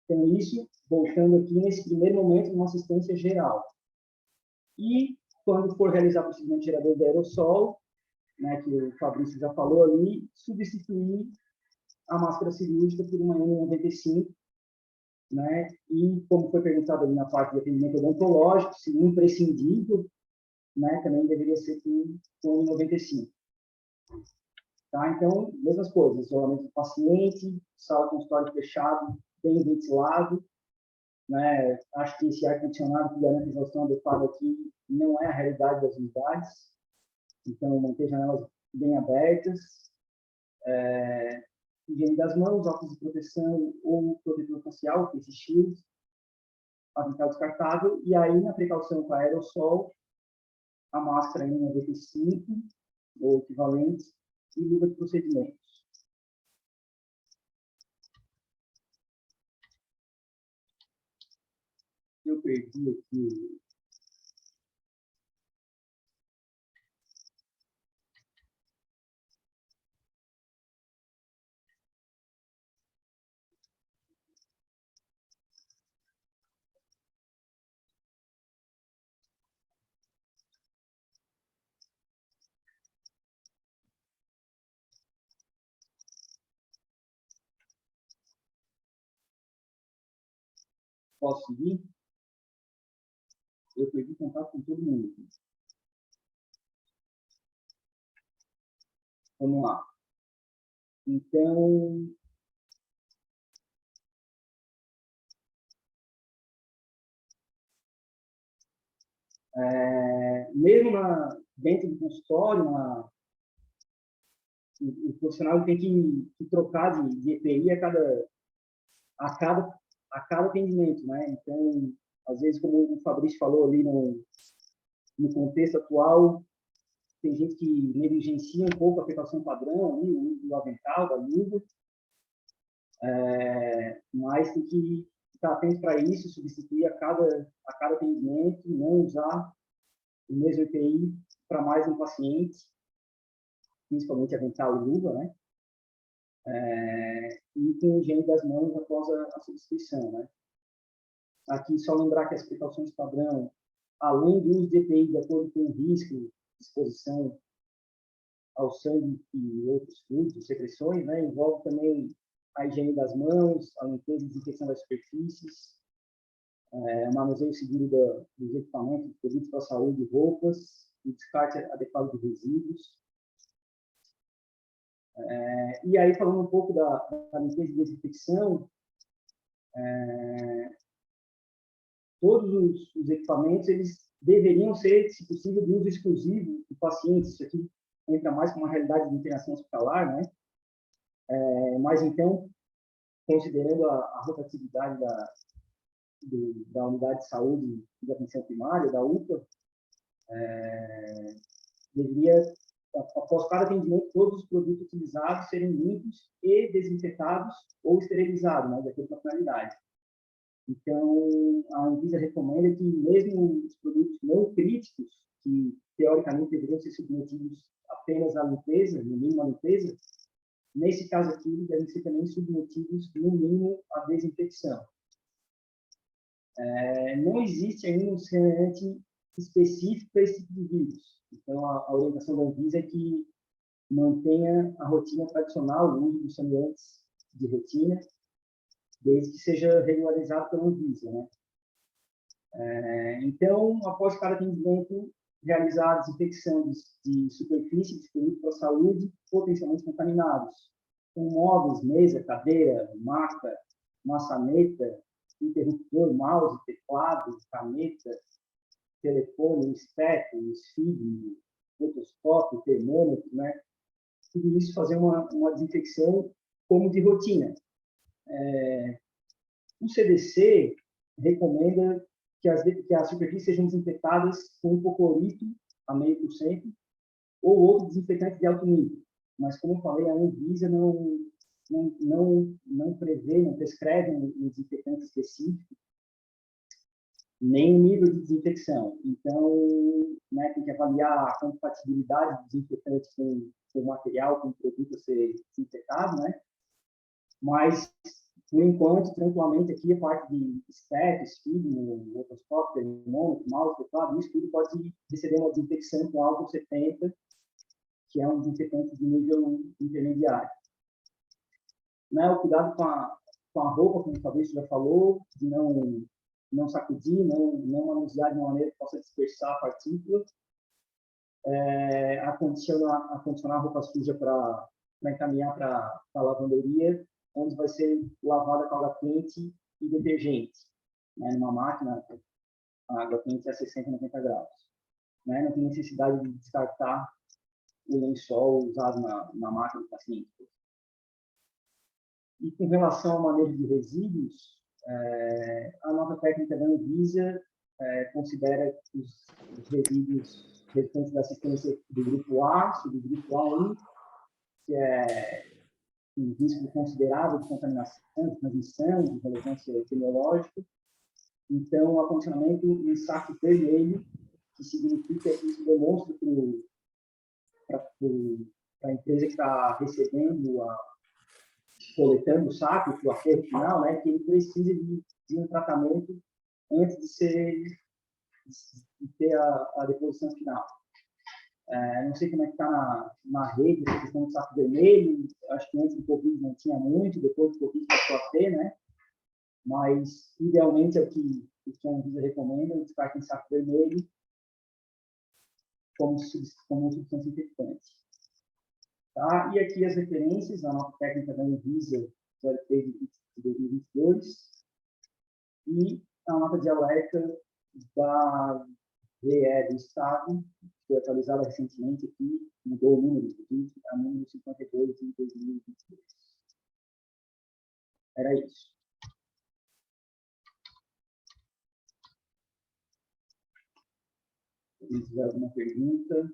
Então, isso, voltando aqui nesse primeiro momento, uma assistência geral. E, quando for realizar o procedimento gerador de aerossol, né, que o Fabrício já falou ali, substituir a máscara cirúrgica por uma N95, né? E, como foi perguntado ali na parte de atendimento odontológico, se imprescindível, né, também deveria ser com 95. Tá? Então, mesmas coisas, isolamento do paciente, sala consultório fechado, bem ventilado, né? Acho que esse ar-condicionado que garante a exaustão adequada aqui não é a realidade das unidades, então manter janelas bem abertas, higiene das mãos, óculos de proteção ou protetor facial, face shield, avental descartável, e aí na precaução com aerossol, a máscara em 95 ou equivalente e luva de procedimentos. Eu perdi aqui. Posso seguir? Eu perdi contato com todo mundo. Vamos lá. Então, mesmo dentro do consultório, o profissional tem que trocar de EPI a cada atendimento, né? Então, às vezes, como o Fabrício falou ali no contexto atual, tem gente que negligencia um pouco a aplicação padrão, ali, o uso do avental, da luva, mas tem que estar atento para isso, substituir a cada atendimento, não usar o mesmo EPI para mais um paciente, principalmente avental e luva, né? E com higiene das mãos após a substituição, né? Aqui, só lembrar que as precauções padrão, além do uso de EPI de acordo com o risco de exposição ao sangue e outros fluidos, secreções, né? Envolve também a higiene das mãos, a limpeza e desinfecção das superfícies, manuseio seguro dos equipamentos, produtos para a saúde, roupas, e descarte adequado de resíduos. E aí, falando um pouco da limpeza e desinfecção, todos os equipamentos, eles deveriam ser, se possível, de uso exclusivo do paciente. Isso aqui entra mais com uma realidade de internação hospitalar, né? Mas, então, considerando a rotatividade da unidade de saúde e da atenção primária, da UPA, deveria, após cada atendimento, todos os produtos utilizados serem limpos e desinfetados ou esterilizados, né, de acordo com a finalidade. Então, a Anvisa recomenda que mesmo os produtos não críticos, que teoricamente deveriam ser submetidos apenas à limpeza, no mínimo à limpeza, nesse caso aqui, devem ser também submetidos, no mínimo, à desinfecção. Não existe ainda um saneamento específico para esse tipo de vírus. Então, a orientação da Anvisa é que mantenha a rotina tradicional, o uso dos saneantes de rotina, desde que seja regularizado pela Anvisa, né? Então, após cada atendimento, realizar a desinfecção de superfícies de produtos para a saúde potencialmente contaminados, com móveis, mesa, cadeira, maca, maçaneta, interruptor, mouse, teclado, caneta, telefone, espeto, esfígio, otoscópio, termômetro, né? Tudo isso fazer uma desinfecção como de rotina. O CDC recomenda que as superfícies sejam desinfetadas com hipoclorito a 0,5% ou outro desinfetante de alto nível. Mas, como eu falei, a Anvisa não prevê, não prescreve um desinfetante específico, nem o nível de desinfecção. Então, né, tem que avaliar a compatibilidade do desinfetante com o material, com o produto a ser desinfetado, né? Mas, por enquanto, tranquilamente, aqui a parte de espeto, esfígmo, otoscópio, termômetro, mouse, teclado, isso tudo pode receber uma desinfecção com álcool 70, que é um desinfetante de nível intermediário. Né, o cuidado com com a roupa, como o Fabrício já falou, de não sacudir, não manusear de uma maneira que possa dispersar a partícula. Acondicionar a roupa suja para encaminhar para a lavanderia, onde vai ser lavada com água quente e detergente, né? Numa máquina, a água quente é a 60, 90 graus. Né? Não tem necessidade de descartar o lençol usado na máquina do paciente. E com relação ao manejo de resíduos, a nota técnica da Anvisa considera os resíduos resultantes da assistência do grupo A, subgrupo A1, que é um risco considerável de contaminação, de transmissão, de relevância epidemiológica. Então, o acondicionamento em saco vermelho, que significa que isso demonstra para a empresa que está recebendo, coletando o saco, para o aterro final, né, que ele precisa de um tratamento antes de ter a deposição final. Não sei como é que está na rede essa questão do saco vermelho, acho que antes do Covid não tinha muito, depois do Covid passou a ter, né? Mas, idealmente, é o que a Anvisa recomenda, o descarte em saco vermelho como substância infectante. Tá? E aqui as referências, a nota técnica da Anvisa 03 de 2022 e a nota de alerta da VE do Estado, que foi atualizada recentemente aqui, mudou o número, a número 52 de 2022. Era isso. Se tiver alguma pergunta.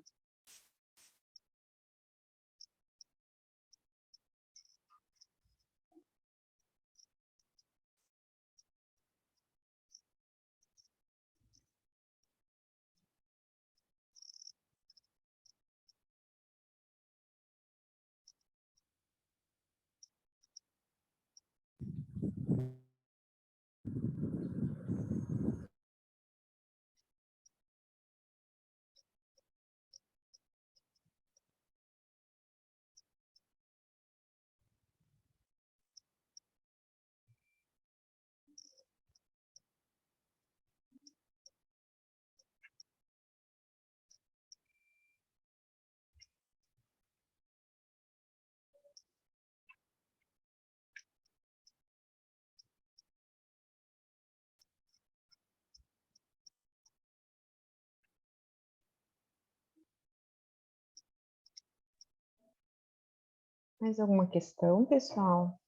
Mais alguma questão, pessoal?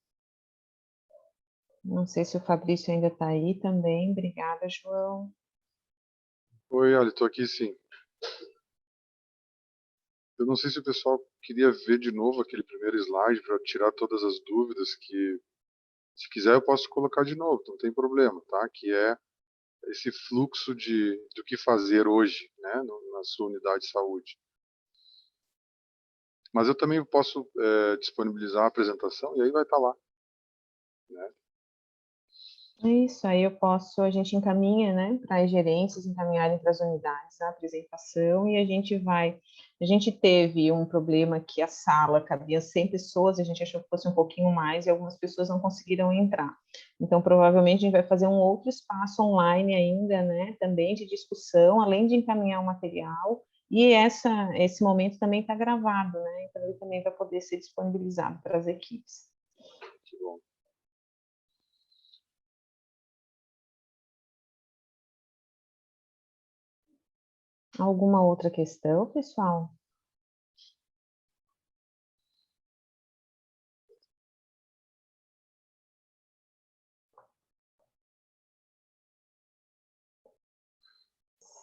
Não sei se o Fabrício ainda está aí também. Obrigada, João. Oi, olha, estou aqui sim. Eu não sei se o pessoal queria ver de novo aquele primeiro slide para tirar todas as dúvidas que, se quiser, eu posso colocar de novo, não tem problema, tá? Que é esse fluxo do que fazer hoje, né, na sua unidade de saúde. Mas eu também posso disponibilizar a apresentação e aí vai estar lá, né? É isso, aí a gente encaminha, né, para as gerências encaminharem para as unidades a apresentação e a gente teve um problema que a sala cabia 100 pessoas, a gente achou que fosse um pouquinho mais e algumas pessoas não conseguiram entrar. Então, provavelmente, a gente vai fazer um outro espaço online ainda, né, também de discussão, além de encaminhar o material, e esse momento também está gravado, né, então ele também vai poder ser disponibilizado para as equipes. Que bom. Alguma outra questão, pessoal?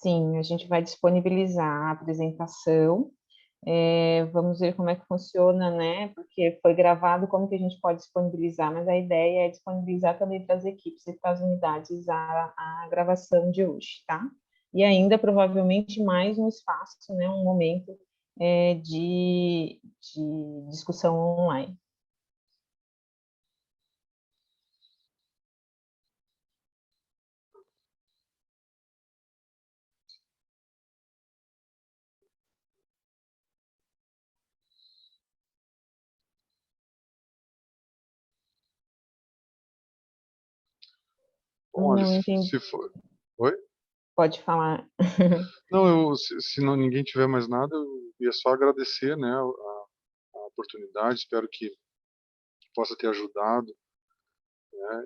Sim, a gente vai disponibilizar a apresentação. Vamos ver como é que funciona, né? Porque foi gravado, como que a gente pode disponibilizar, mas a ideia é disponibilizar também para as equipes e para as unidades a gravação de hoje, tá? E ainda, provavelmente, mais um espaço, né? Um momento de discussão online. Bom, olha, Não se, entendi. se for... Oi? Pode falar. Não, se não, ninguém tiver mais nada, eu ia só agradecer, né, a oportunidade. Espero que possa ter ajudado, né,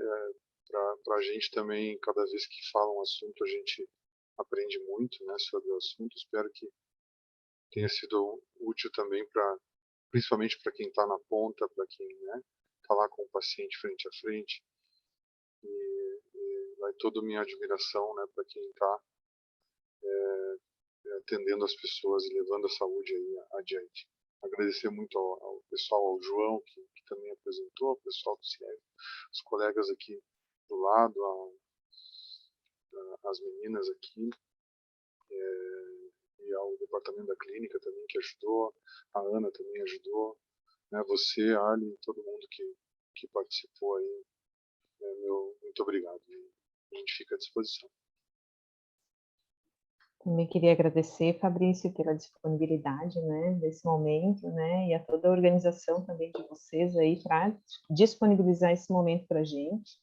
para a gente também, cada vez que fala um assunto, a gente aprende muito, né, sobre o assunto. Espero que tenha sido útil também principalmente para quem está na ponta, para quem, né, está lá com o paciente frente a frente. E vai toda a minha admiração, né, para quem está atendendo as pessoas e levando a saúde aí adiante. Agradecer muito ao pessoal, ao João, que também apresentou, ao pessoal do CIEV, os colegas aqui do lado, as meninas aqui, e ao departamento da clínica também que ajudou, a Ana também ajudou, né, você, Ali, todo mundo que participou aí, né, muito obrigado. A gente fica à disposição. Também queria agradecer, Fabrício, pela disponibilidade, né, desse momento, né, e a toda a organização também de vocês aí para disponibilizar esse momento para a gente.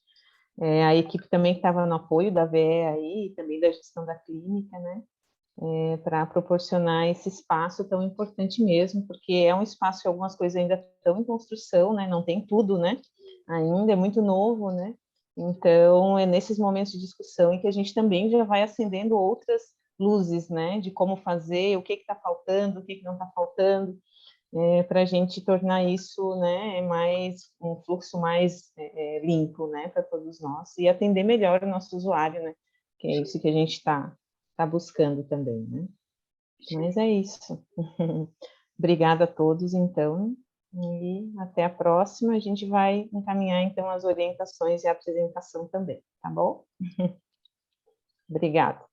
A equipe também que estava no apoio da VE aí, e também da gestão da clínica, né, para proporcionar esse espaço tão importante mesmo, porque é um espaço que algumas coisas ainda estão em construção, né, não tem tudo, né, ainda é muito novo, né, então é nesses momentos de discussão em que a gente também já vai acendendo outras luzes, né, de como fazer, o que está faltando, o que não está faltando, para a gente tornar isso, né, um fluxo mais limpo, né, para todos nós e atender melhor o nosso usuário, né, que é isso que a gente está buscando também, né. Mas é isso. Obrigada a todos, então, e até a próxima. A gente vai encaminhar, então, as orientações e a apresentação também, tá bom? Obrigada.